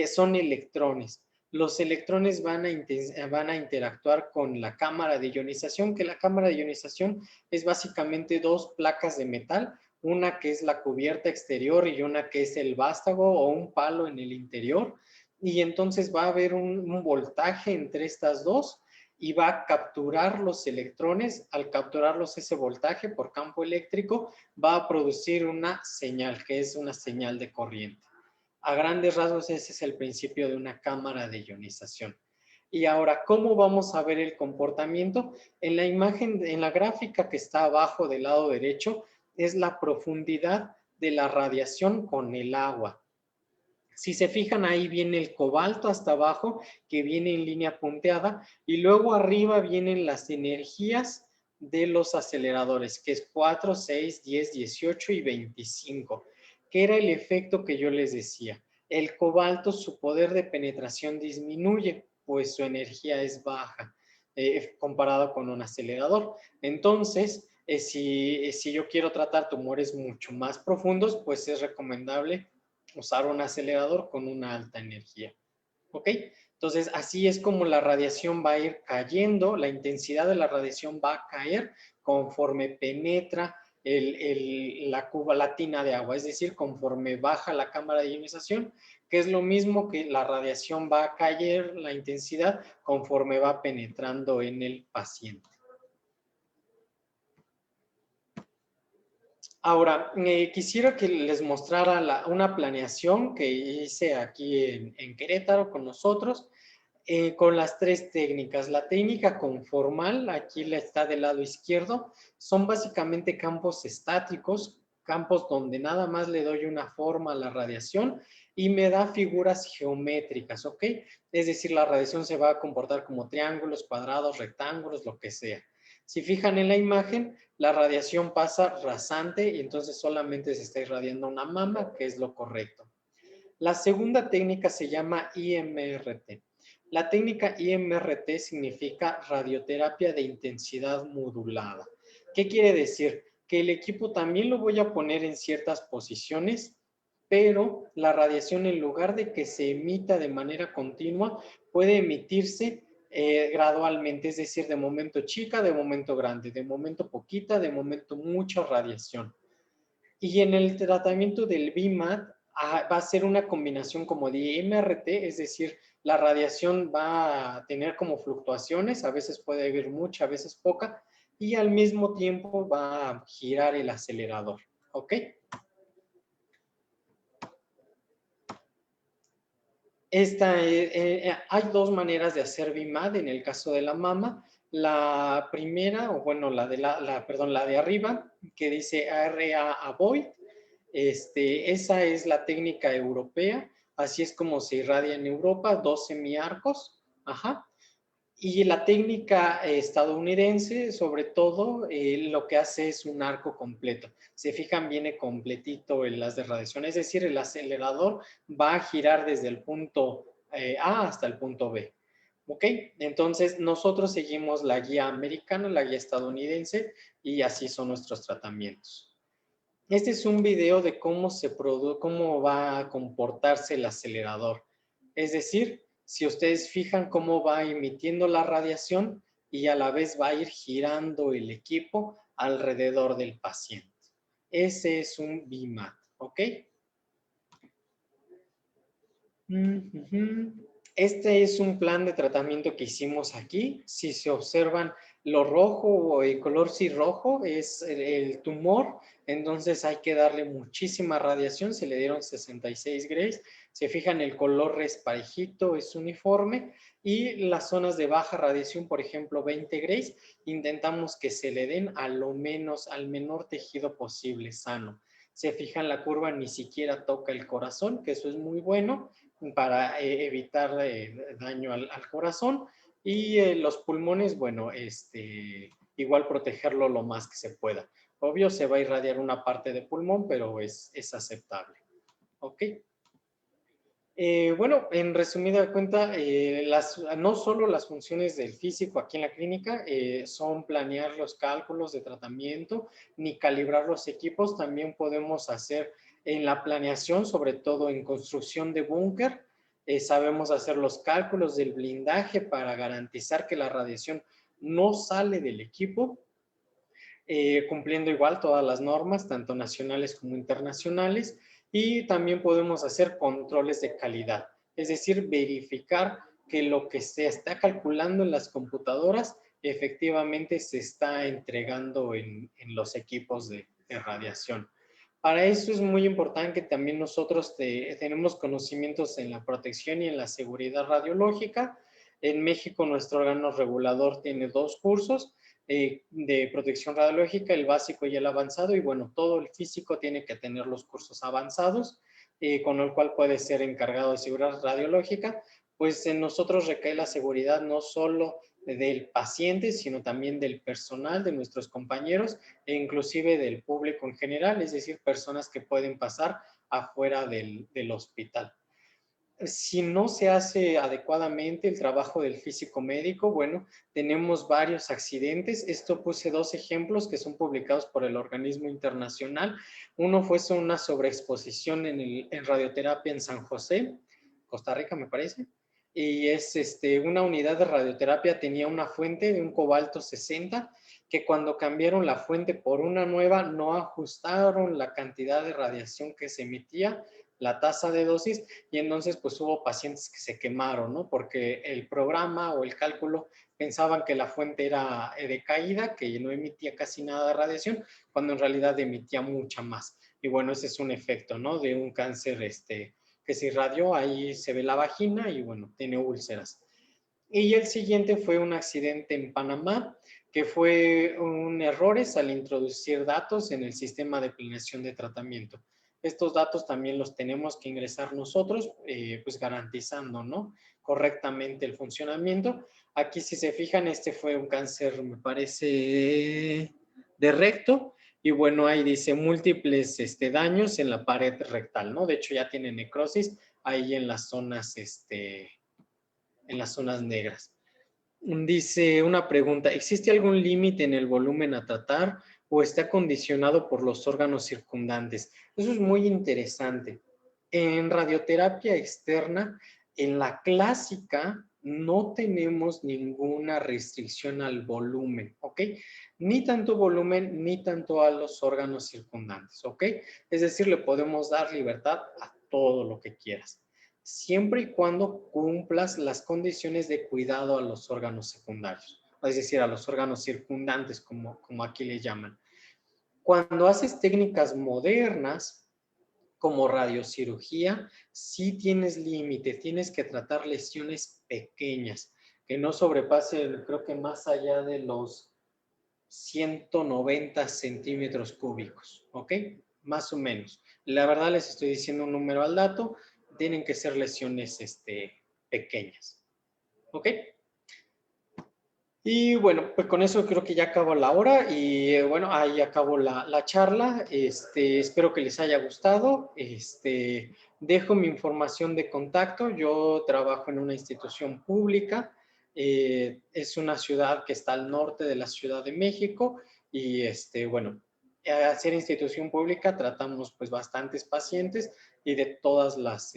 son electrones. Los electrones van a interactuar con la cámara de ionización, que la cámara de ionización es básicamente 2 placas de metal, una que es la cubierta exterior y una que es el vástago o un palo en el interior. Y entonces va a haber un voltaje entre estas dos y va a capturar los electrones. Al capturarlos ese voltaje por campo eléctrico, va a producir una señal, que es una señal de corriente. A grandes rasgos, ese es el principio de una cámara de ionización. Y ahora, ¿cómo vamos a ver el comportamiento? En la imagen, en la gráfica que está abajo del lado derecho, es la profundidad de la radiación con el agua. Si se fijan, ahí viene el cobalto hasta abajo, que viene en línea punteada, y luego arriba vienen las energías de los aceleradores, que es 4, 6, 10, 18 y 25, que era el efecto que yo les decía. El cobalto, su poder de penetración disminuye, pues su energía es baja, comparado con un acelerador. Entonces, si yo quiero tratar tumores mucho más profundos, pues es recomendable usar un acelerador con una alta energía. ¿Ok? Entonces, así es como la radiación va a ir cayendo, la intensidad de la radiación va a caer conforme penetra la cuba latina de agua, es decir, conforme baja la cámara de ionización, que es lo mismo que la radiación va a caer, la intensidad, conforme va penetrando en el paciente. Ahora, quisiera que les mostrara una planeación que hice aquí en Querétaro con nosotros, con las tres técnicas. La técnica conformal, aquí la está del lado izquierdo, son básicamente campos estáticos, campos donde nada más le doy una forma a la radiación y me da figuras geométricas, ¿ok? Es decir, la radiación se va a comportar como triángulos, cuadrados, rectángulos, lo que sea. Si fijan en la imagen, la radiación pasa rasante y entonces solamente se está irradiando una mama, que es lo correcto. La segunda técnica se llama IMRT. La técnica IMRT significa radioterapia de intensidad modulada. ¿Qué quiere decir? Que el equipo también lo voy a poner en ciertas posiciones, pero la radiación, en lugar de que se emita de manera continua, puede emitirse gradualmente, es decir, de momento chica, de momento grande, de momento poquita, de momento mucha radiación. Y en el tratamiento del BIMAT va a ser una combinación como de MRT, es decir, la radiación va a tener como fluctuaciones, a veces puede haber mucha, a veces poca, y al mismo tiempo va a girar el acelerador, ¿ok? Hay dos maneras de hacer BIMAD en el caso de la mama. La primera, o bueno, la de arriba, que dice ARA Avoid, esa es la técnica europea, así es como se irradia en Europa, 2 semiarcos, ajá. Y la técnica estadounidense, sobre todo, lo que hace es un arco completo. Se fijan, viene completito en las de radiación, es decir, el acelerador va a girar desde el punto A hasta el punto B. ¿Ok? Entonces, nosotros seguimos la guía americana, la guía estadounidense, y así son nuestros tratamientos. Este es un video de cómo va a comportarse el acelerador. Es decir, si ustedes fijan cómo va emitiendo la radiación y a la vez va a ir girando el equipo alrededor del paciente. Ese es un BIMAT, ¿ok? Este es un plan de tratamiento que hicimos aquí. Si se observan, lo rojo o el color rojo es el tumor, entonces hay que darle muchísima radiación. Se le dieron 66 grays. Se fijan, el color es parejito, es uniforme, y las zonas de baja radiación, por ejemplo 20 grays, intentamos que se le den a lo menos al menor tejido posible sano. Se fijan, la curva ni siquiera toca el corazón, que eso es muy bueno para evitar daño al corazón, y los pulmones, bueno, igual protegerlo lo más que se pueda. Obvio, se va a irradiar una parte de pulmón, pero es aceptable. ¿Ok? Bueno, en resumida cuenta, no solo las funciones del físico aquí en la clínica son planear los cálculos de tratamiento ni calibrar los equipos, también podemos hacer en la planeación, sobre todo en construcción de búnker, sabemos hacer los cálculos del blindaje para garantizar que la radiación no sale del equipo, cumpliendo igual todas las normas, tanto nacionales como internacionales, y también podemos hacer controles de calidad, es decir, verificar que lo que se está calculando en las computadoras efectivamente se está entregando en los equipos de radiación. Para eso es muy importante que también nosotros tenemos conocimientos en la protección y en la seguridad radiológica. En México nuestro órgano regulador tiene 2 cursos de protección radiológica, el básico y el avanzado, y bueno, todo el físico tiene que tener los cursos avanzados, con el cual puede ser encargado de seguridad radiológica. Pues en nosotros recae la seguridad no solo del paciente, sino también del personal, de nuestros compañeros e inclusive del público en general, es decir, personas que pueden pasar afuera del hospital. Si no se hace adecuadamente el trabajo del físico médico, bueno, tenemos varios accidentes. Esto puse 2 ejemplos que son publicados por el organismo internacional. Uno fue una sobreexposición en radioterapia en San José, Costa Rica, me parece. Y es una unidad de radioterapia tenía una fuente de un cobalto 60 que cuando cambiaron la fuente por una nueva no ajustaron la cantidad de radiación que se emitía, la tasa de dosis, y entonces pues hubo pacientes que se quemaron, ¿no? Porque el programa o el cálculo pensaban que la fuente era decaída, que no emitía casi nada de radiación, cuando en realidad emitía mucha más. Y bueno, ese es un efecto, ¿no? De un cáncer que se irradió, ahí se ve la vagina y bueno, tiene úlceras. Y el siguiente fue un accidente en Panamá, que fue un errores al introducir datos en el sistema de planeación de tratamiento. Estos datos también los tenemos que ingresar nosotros, pues garantizando, ¿no? Correctamente el funcionamiento. Aquí, si se fijan, este fue un cáncer, me parece, de recto. Y bueno, ahí dice múltiples daños en la pared rectal, ¿no? De hecho, ya tiene necrosis ahí en las zonas, negras. Dice una pregunta, ¿existe algún límite en el volumen a tratar o está condicionado por los órganos circundantes? Eso es muy interesante. En radioterapia externa, en la clásica, no tenemos ninguna restricción al volumen, ¿ok? Ni tanto volumen, ni tanto a los órganos circundantes, ¿ok? Es decir, le podemos dar libertad a todo lo que quieras, siempre y cuando cumplas las condiciones de cuidado a los órganos secundarios, es decir, a los órganos circundantes, como aquí le llaman. Cuando haces técnicas modernas, como radiocirugía, sí tienes límite, tienes que tratar lesiones pequeñas, que no sobrepasen, creo que más allá de los 190 centímetros cúbicos, ¿ok? Más o menos. La verdad les estoy diciendo un número al dato, tienen que ser lesiones pequeñas, ¿ok? Y bueno, pues con eso creo que ya acabó la hora y bueno, ahí acabó la charla. Espero que les haya gustado. Dejo mi información de contacto. Yo trabajo en una institución pública. Es una ciudad que está al norte de la Ciudad de México y bueno, al ser institución pública tratamos pues bastantes pacientes y de todas las,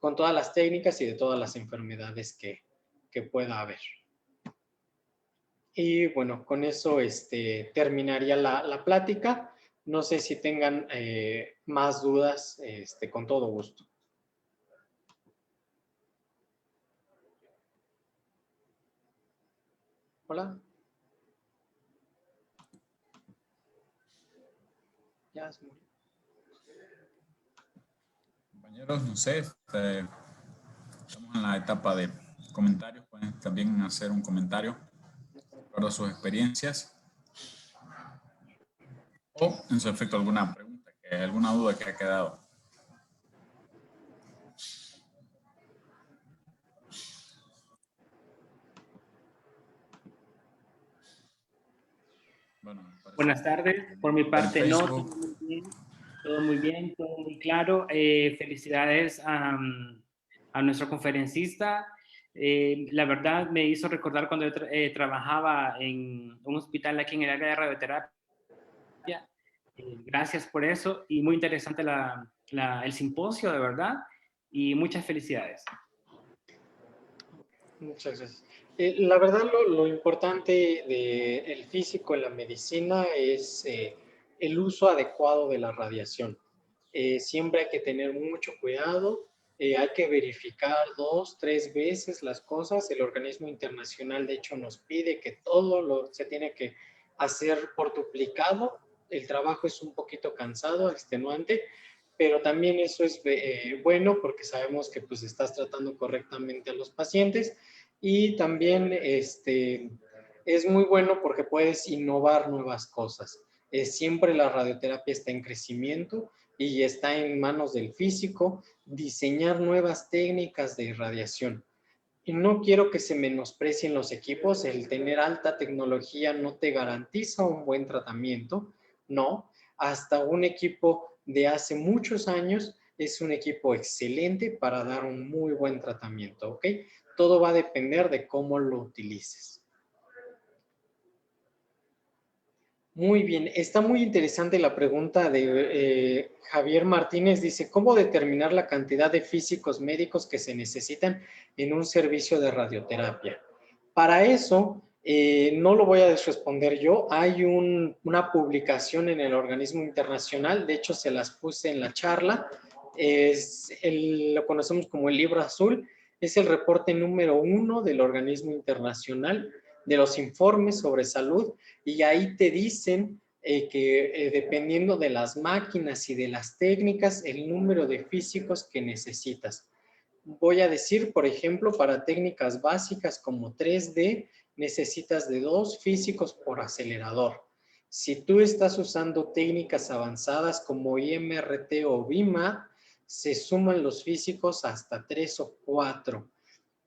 con todas las técnicas y de todas las enfermedades que pueda haber. Y bueno, con eso terminaría la plática. No sé si tengan más dudas, con todo gusto. Hola. Ya se murió. Compañeros, no sé, estamos en la etapa de comentarios. Pueden también hacer un comentario sobre sus experiencias o, en su efecto, alguna pregunta, alguna duda que ha quedado. Bueno, buenas tardes. Por mi parte, no, todo muy bien, todo muy claro. Felicidades a nuestro conferencista. La verdad me hizo recordar cuando yo trabajaba en un hospital aquí en el área de radioterapia. Gracias por eso y muy interesante el simposio, de verdad, y muchas felicidades. Muchas gracias. La verdad, lo importante del físico en la medicina es el uso adecuado de la radiación. Siempre hay que tener mucho cuidado hay que verificar 2, 3 veces las cosas. El organismo internacional, de hecho, nos pide que todo se tiene que hacer por duplicado. El trabajo es un poquito cansado, extenuante, pero también eso es bueno porque sabemos que pues estás tratando correctamente a los pacientes y también es muy bueno porque puedes innovar nuevas cosas. Siempre la radioterapia está en crecimiento y está en manos del físico diseñar nuevas técnicas de irradiación. Y no quiero que se menosprecien los equipos. El tener alta tecnología no te garantiza un buen tratamiento, no. Hasta un equipo de hace muchos años es un equipo excelente para dar un muy buen tratamiento, ¿ok? Todo va a depender de cómo lo utilices. Muy bien, está muy interesante la pregunta de Javier Martínez. Dice, ¿cómo determinar la cantidad de físicos médicos que se necesitan en un servicio de radioterapia? Para eso, no lo voy a responder yo. Hay una publicación en el organismo internacional, de hecho se las puse en la charla. Lo conocemos como el libro azul. Es el reporte número 1 del organismo internacional de los informes sobre salud, y ahí te dicen que dependiendo de las máquinas y de las técnicas, el número de físicos que necesitas. Voy a decir, por ejemplo, para técnicas básicas como 3D, necesitas de 2 físicos por acelerador. Si tú estás usando técnicas avanzadas como IMRT o VIMAT, se suman los físicos hasta 3 o 4.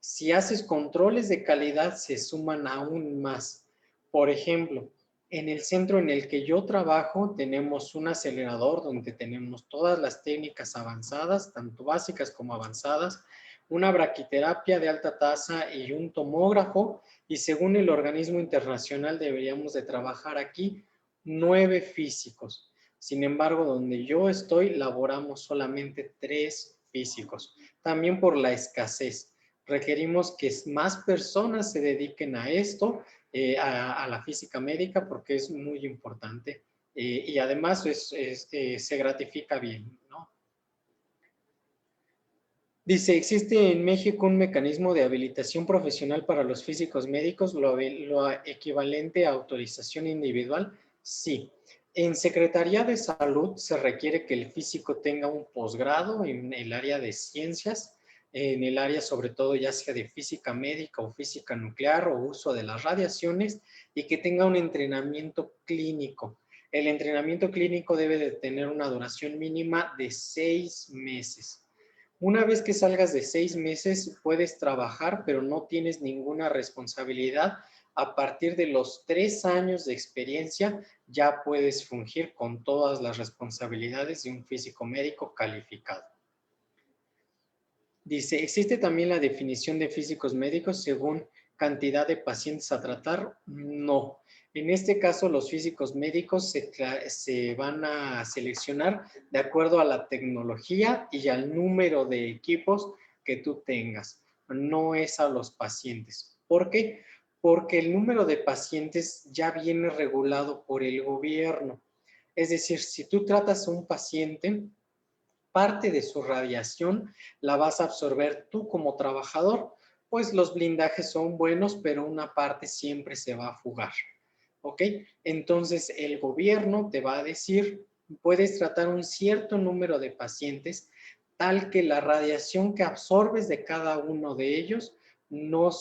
Si haces controles de calidad, se suman aún más. Por ejemplo, en el centro en el que yo trabajo, tenemos un acelerador donde tenemos todas las técnicas avanzadas, tanto básicas como avanzadas, una braquiterapia de alta tasa y un tomógrafo, y según el organismo internacional deberíamos de trabajar aquí 9 físicos. Sin embargo, donde yo estoy, laboramos solamente 3 físicos, también por la escasez. Requerimos que más personas se dediquen a esto, a la física médica, porque es muy importante y además se gratifica bien, ¿no? Dice, ¿existe en México un mecanismo de habilitación profesional para los físicos médicos, lo equivalente a autorización individual? Sí. En Secretaría de Salud se requiere que el físico tenga un posgrado en el área de ciencias, en el área sobre todo ya sea de física médica o física nuclear o uso de las radiaciones, y que tenga un entrenamiento clínico. El entrenamiento clínico debe de tener una duración mínima de 6 meses. Una vez que salgas de 6 meses, puedes trabajar, pero no tienes ninguna responsabilidad. A partir de los 3 años de experiencia, ya puedes fungir con todas las responsabilidades de un físico médico calificado. Dice, ¿existe también la definición de físicos médicos según cantidad de pacientes a tratar? No. En este caso, los físicos médicos se van a seleccionar de acuerdo a la tecnología y al número de equipos que tú tengas. No es a los pacientes. ¿Por qué? Porque el número de pacientes ya viene regulado por el gobierno. Es decir, si tú tratas a un paciente, parte de su radiación la vas a absorber tú como trabajador, pues los blindajes son buenos, pero una parte siempre se va a fugar. ¿Ok? Entonces el gobierno te va a decir, puedes tratar un cierto número de pacientes tal que la radiación que absorbes de cada uno de ellos no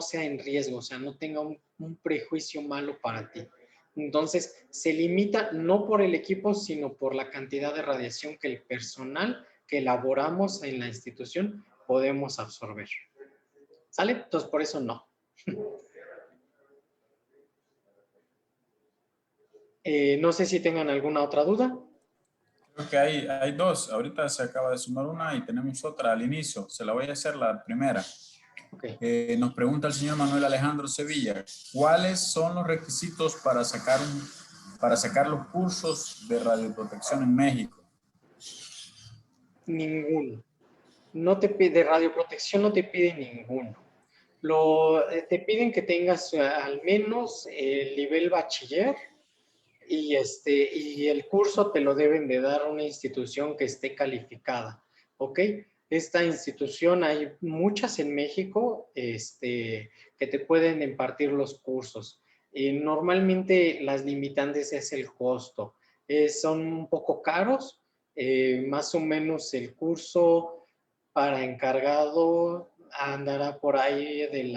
sea en riesgo, o sea, no tenga un prejuicio malo para ti. Entonces, se limita no por el equipo, sino por la cantidad de radiación que el personal que elaboramos en la institución podemos absorber. ¿Sale? Entonces, por eso no. No sé si tengan alguna otra duda. Creo que hay dos. Ahorita se acaba de sumar una y tenemos otra al inicio. Se la voy a hacer la primera. Okay. Nos pregunta el señor Manuel Alejandro Sevilla, ¿cuáles son los requisitos para sacar los cursos de radioprotección en México? Ninguno. No te pide radioprotección, no te pide ninguno. Te piden que tengas al menos el nivel bachiller y el curso te lo deben de dar una institución que esté calificada, ¿ok? Esta institución, hay muchas en México que te pueden impartir los cursos. Normalmente las limitantes es el costo. Son un poco caros, más o menos el curso para encargado andará por ahí de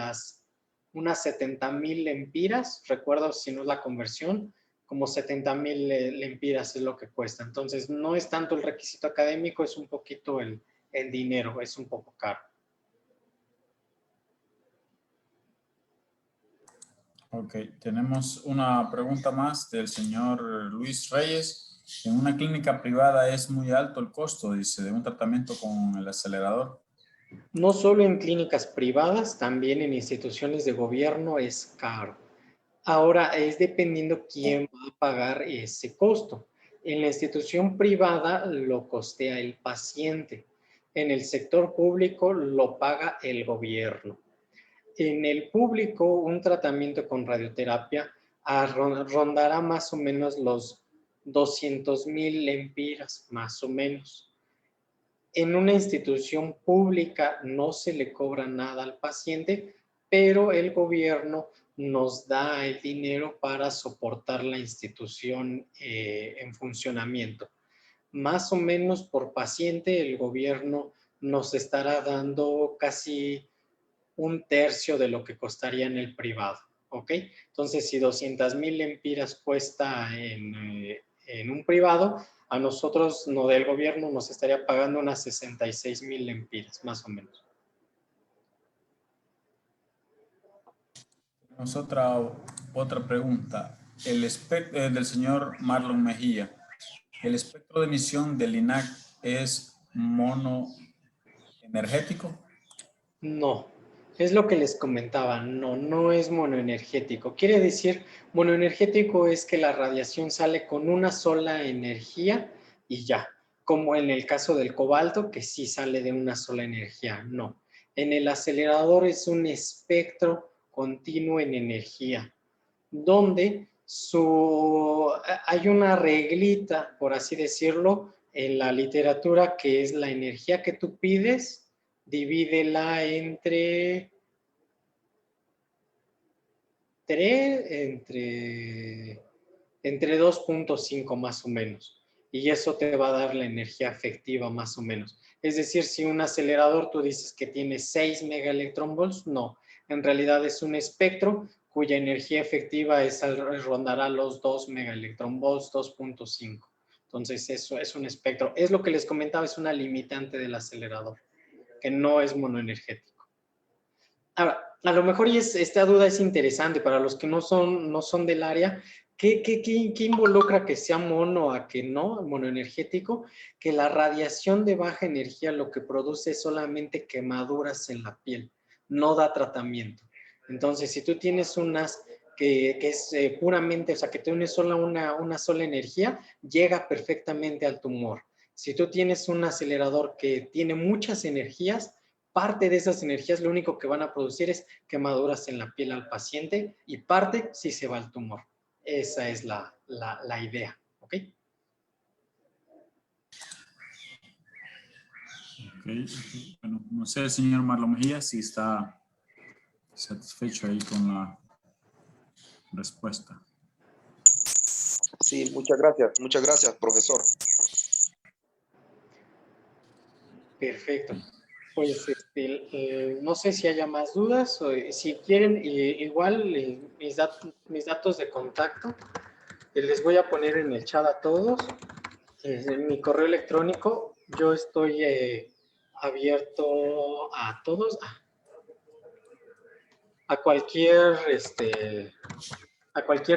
unas 70,000 lempiras, recuerdo si no es la conversión, como 70,000 lempiras es lo que cuesta. Entonces no es tanto el requisito académico, es un poquito el dinero, es un poco caro. Ok, tenemos una pregunta más del señor Luis Reyes. En una clínica privada es muy alto el costo, dice, de un tratamiento con el acelerador. No solo en clínicas privadas, también en instituciones de gobierno es caro. Ahora es dependiendo quién va a pagar ese costo. En la institución privada lo costea el paciente. En el sector público lo paga el gobierno. En el público, un tratamiento con radioterapia rondará más o menos los 200,000 lempiras, más o menos. En una institución pública no se le cobra nada al paciente, pero el gobierno nos da el dinero para soportar la institución en funcionamiento. Más o menos por paciente el gobierno nos estará dando casi 1/3 de lo que costaría en el privado, ¿ok? Entonces, si 200,000 lempiras cuesta en un privado, a nosotros, no del gobierno, nos estaría pagando unas 66,000 lempiras, más o menos. Tenemos otra pregunta. El espectro del señor Marlon Mejía. ¿El espectro de emisión del INAC es monoenergético? No, es lo que les comentaba, no es monoenergético. Quiere decir, monoenergético es que la radiación sale con una sola energía y ya, como en el caso del cobalto, que sí sale de una sola energía, no. En el acelerador es un espectro continuo en energía, donde hay una reglita, por así decirlo, en la literatura, que es la energía que tú pides, divídela entre 2.5 más o menos. Y eso te va a dar la energía efectiva más o menos. Es decir, si un acelerador tú dices que tiene 6 megaelectronvolts, no. En realidad es un espectro cuya energía efectiva rondará los 2 megaelectronvolts, 2.5. Entonces eso es un espectro. Es lo que les comentaba, es una limitante del acelerador, que no es monoenergético. Ahora, a lo mejor esta duda es interesante para los que no son del área. ¿Qué involucra que sea mono a que no, monoenergético? Que la radiación de baja energía lo que produce es solamente quemaduras en la piel, no da tratamiento. Entonces, si tú tienes unas que es puramente, o sea, que tiene solo una sola energía, llega perfectamente al tumor. Si tú tienes un acelerador que tiene muchas energías, parte de esas energías lo único que van a producir es quemaduras en la piel al paciente y parte sí se va al tumor. Esa es la idea, ¿ok? Bueno, no sé, el señor Marlon Mejía, si está satisfecho ahí con la respuesta. Sí, muchas gracias, profesor. Perfecto. Pues no sé si haya más dudas o si quieren, igual mis datos de contacto les voy a poner en el chat a todos. En mi correo electrónico, yo estoy abierto a todos, a cualquier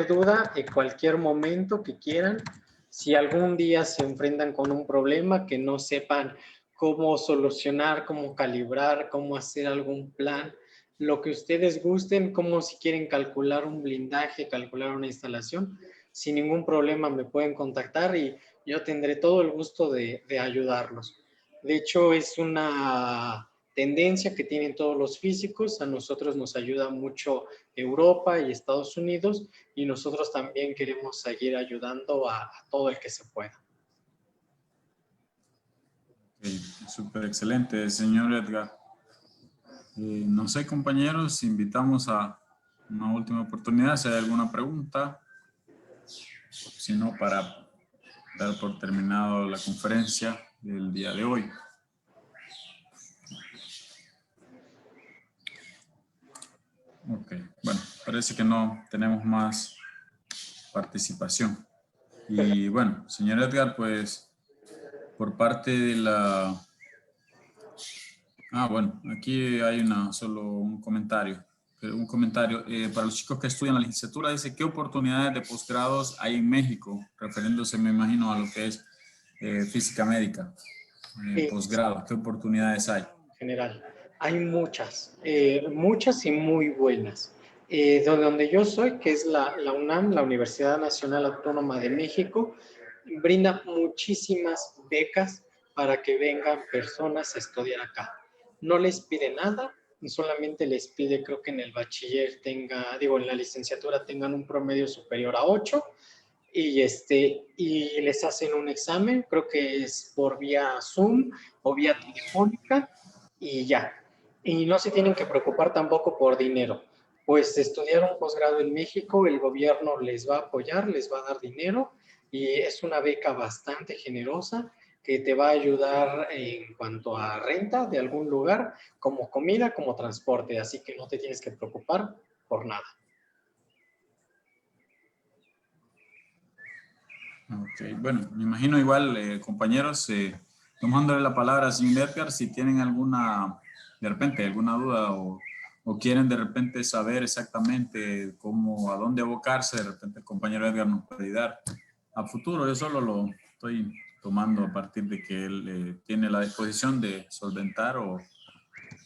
duda, en cualquier momento que quieran. Si algún día se enfrentan con un problema que no sepan cómo solucionar, cómo calibrar, cómo hacer algún plan, lo que ustedes gusten, como si quieren calcular un blindaje, calcular una instalación, sin ningún problema me pueden contactar y yo tendré todo el gusto de ayudarlos. De hecho, es una tendencia que tienen todos los físicos. A nosotros nos ayuda mucho Europa y Estados Unidos y nosotros también queremos seguir ayudando a todo el que se pueda. Okay. Súper excelente, señor Edgar. No sé, compañeros, invitamos a una última oportunidad, si hay alguna pregunta. Si no, para dar por terminado la conferencia del día de hoy. Ok, bueno, parece que no tenemos más participación. Y bueno, señor Edgar, pues por parte de la... bueno, aquí hay solo un comentario. Para los chicos que estudian la licenciatura, dice, ¿qué oportunidades de posgrados hay en México? Refiriéndose, me imagino, a lo que es física médica, posgrado. ¿Qué oportunidades hay? En general, hay muchas, muchas y muy buenas. Donde yo soy, que es la UNAM, la Universidad Nacional Autónoma de México, brinda muchísimas becas para que vengan personas a estudiar acá. No les pide nada, solamente les pide, creo que en el bachiller en la licenciatura tengan un promedio superior a 8 y les hacen un examen, creo que es por vía Zoom o vía telefónica y ya. Y no se tienen que preocupar tampoco por dinero, pues estudiar un posgrado en México, el gobierno les va a apoyar, les va a dar dinero y es una beca bastante generosa que te va a ayudar en cuanto a renta de algún lugar, como comida, como transporte, así que no te tienes que preocupar por nada. Ok, bueno, me imagino igual, compañeros, vamos dándole la palabra a señor Edgar si tienen de repente, alguna duda o quieren de repente saber exactamente a dónde abocarse, de repente el compañero Edgar nos puede ayudar a futuro. Yo solo lo estoy tomando a partir de que él tiene la disposición de solventar o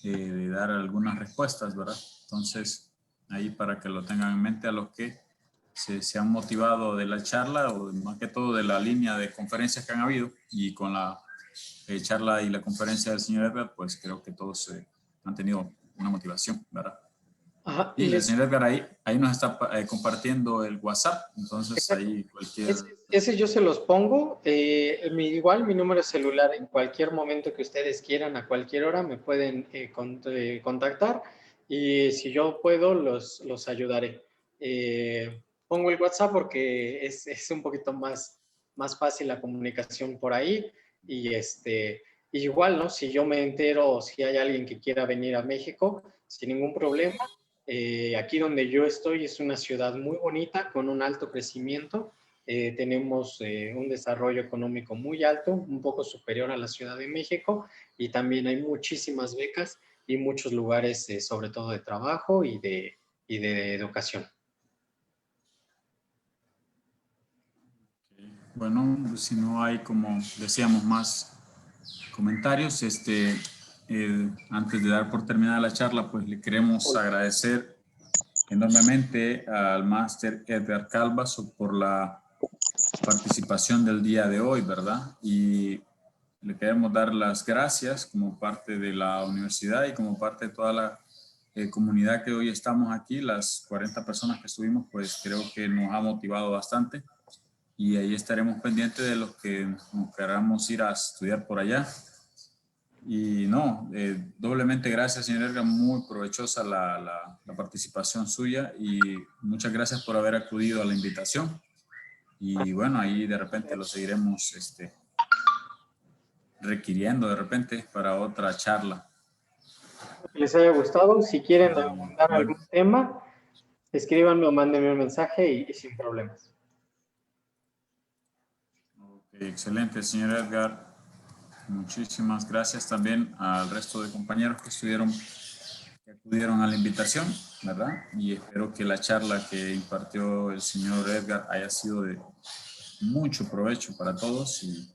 de dar algunas respuestas, ¿verdad? Entonces, ahí para que lo tengan en mente a los que se han motivado de la charla o más que todo de la línea de conferencias que han habido y con la charla y la conferencia del señor Edgar, pues creo que todos han tenido una motivación, ¿verdad? Ajá, Y el señor Edgar ahí nos está compartiendo el WhatsApp, entonces ahí cualquier... Ese yo se los pongo, igual mi número de celular en cualquier momento que ustedes quieran, a cualquier hora me pueden contactar y si yo puedo los ayudaré. Pongo el WhatsApp porque es un poquito más fácil la comunicación por ahí y igual, ¿no? Si yo me entero o si hay alguien que quiera venir a México, sin ningún problema. Aquí donde yo estoy es una ciudad muy bonita con un alto crecimiento. Tenemos un desarrollo económico muy alto, un poco superior a la Ciudad de México y también hay muchísimas becas y muchos lugares, sobre todo de trabajo y de educación. Bueno, si no hay, como decíamos, más comentarios, antes de dar por terminada la charla, pues le queremos agradecer enormemente al máster Edgar Calvas por la participación del día de hoy, ¿verdad? Y le queremos dar las gracias como parte de la universidad y como parte de toda la comunidad que hoy estamos aquí, las 40 personas que estuvimos, pues creo que nos ha motivado bastante y ahí estaremos pendientes de los que nos queramos ir a estudiar por allá. Y no, doblemente gracias, señor Edgar, muy provechosa la participación suya y muchas gracias por haber acudido a la invitación. Y bueno, ahí de repente lo seguiremos requiriendo de repente para otra charla. Les haya gustado. Si quieren abordar Bueno, algún tema, escríbanme o mándenme un mensaje y sin problemas. okay, excelente, señor Edgar. Muchísimas gracias también al resto de compañeros que acudieron a la invitación, ¿verdad? Y espero que la charla que impartió el señor Edgar haya sido de mucho provecho para todos y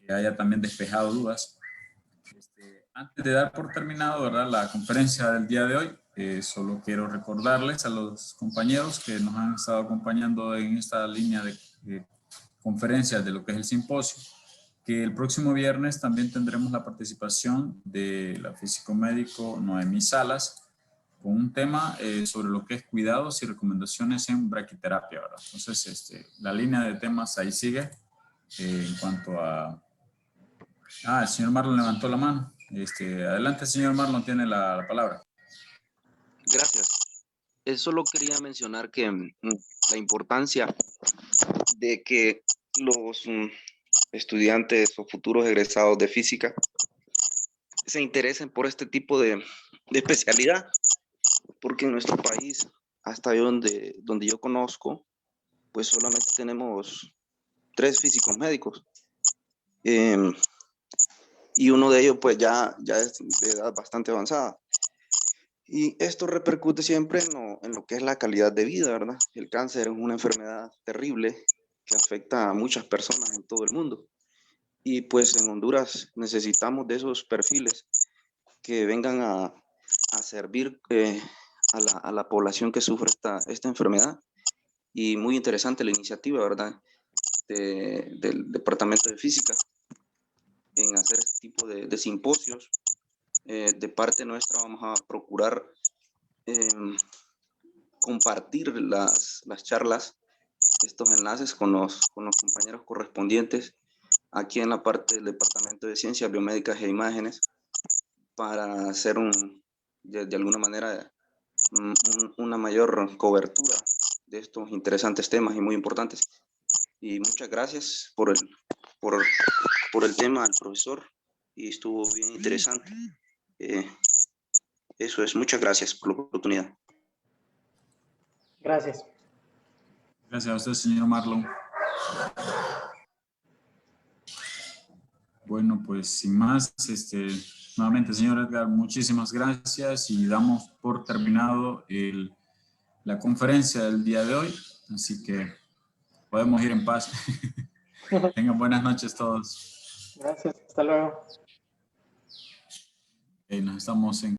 que haya también despejado dudas. Antes de dar por terminado, ¿verdad?, la conferencia del día de hoy, solo quiero recordarles a los compañeros que nos han estado acompañando en esta línea de conferencias de lo que es el simposio, que el próximo viernes también tendremos la participación de la físico-médico Noemí Salas con un tema sobre lo que es cuidados y recomendaciones en braquiterapia, ¿verdad? Entonces, la línea de temas ahí sigue en cuanto a El señor Marlon levantó la mano. Adelante, señor Marlon, tiene la palabra. Gracias. Solo quería mencionar que la importancia de que los estudiantes o futuros egresados de física se interesen por este tipo de especialidad, porque en nuestro país, hasta ahí donde yo conozco, pues solamente tenemos 3 físicos médicos. Y uno de ellos pues ya es de edad bastante avanzada. Y esto repercute siempre en lo que es la calidad de vida, ¿verdad? El cáncer es una enfermedad terrible que afecta a muchas personas en todo el mundo. Y pues en Honduras necesitamos de esos perfiles que vengan a servir a la población que sufre esta enfermedad. Y muy interesante la iniciativa, ¿verdad? Del Departamento de Física en hacer este tipo de simposios. De parte nuestra vamos a procurar compartir las charlas, estos enlaces con los compañeros correspondientes aquí en la parte del Departamento de Ciencias Biomédicas e Imágenes para hacer de alguna manera una mayor cobertura de estos interesantes temas y muy importantes. Y muchas gracias por el tema al profesor, y estuvo bien interesante. Eso es, muchas gracias por la oportunidad. Gracias. Gracias a usted, señor Marlon. Bueno, pues sin más, nuevamente, señor Edgar, muchísimas gracias y damos por terminado la conferencia del día de hoy, así que podemos ir en paz. Tengan buenas noches todos. Gracias, hasta luego. Nos estamos en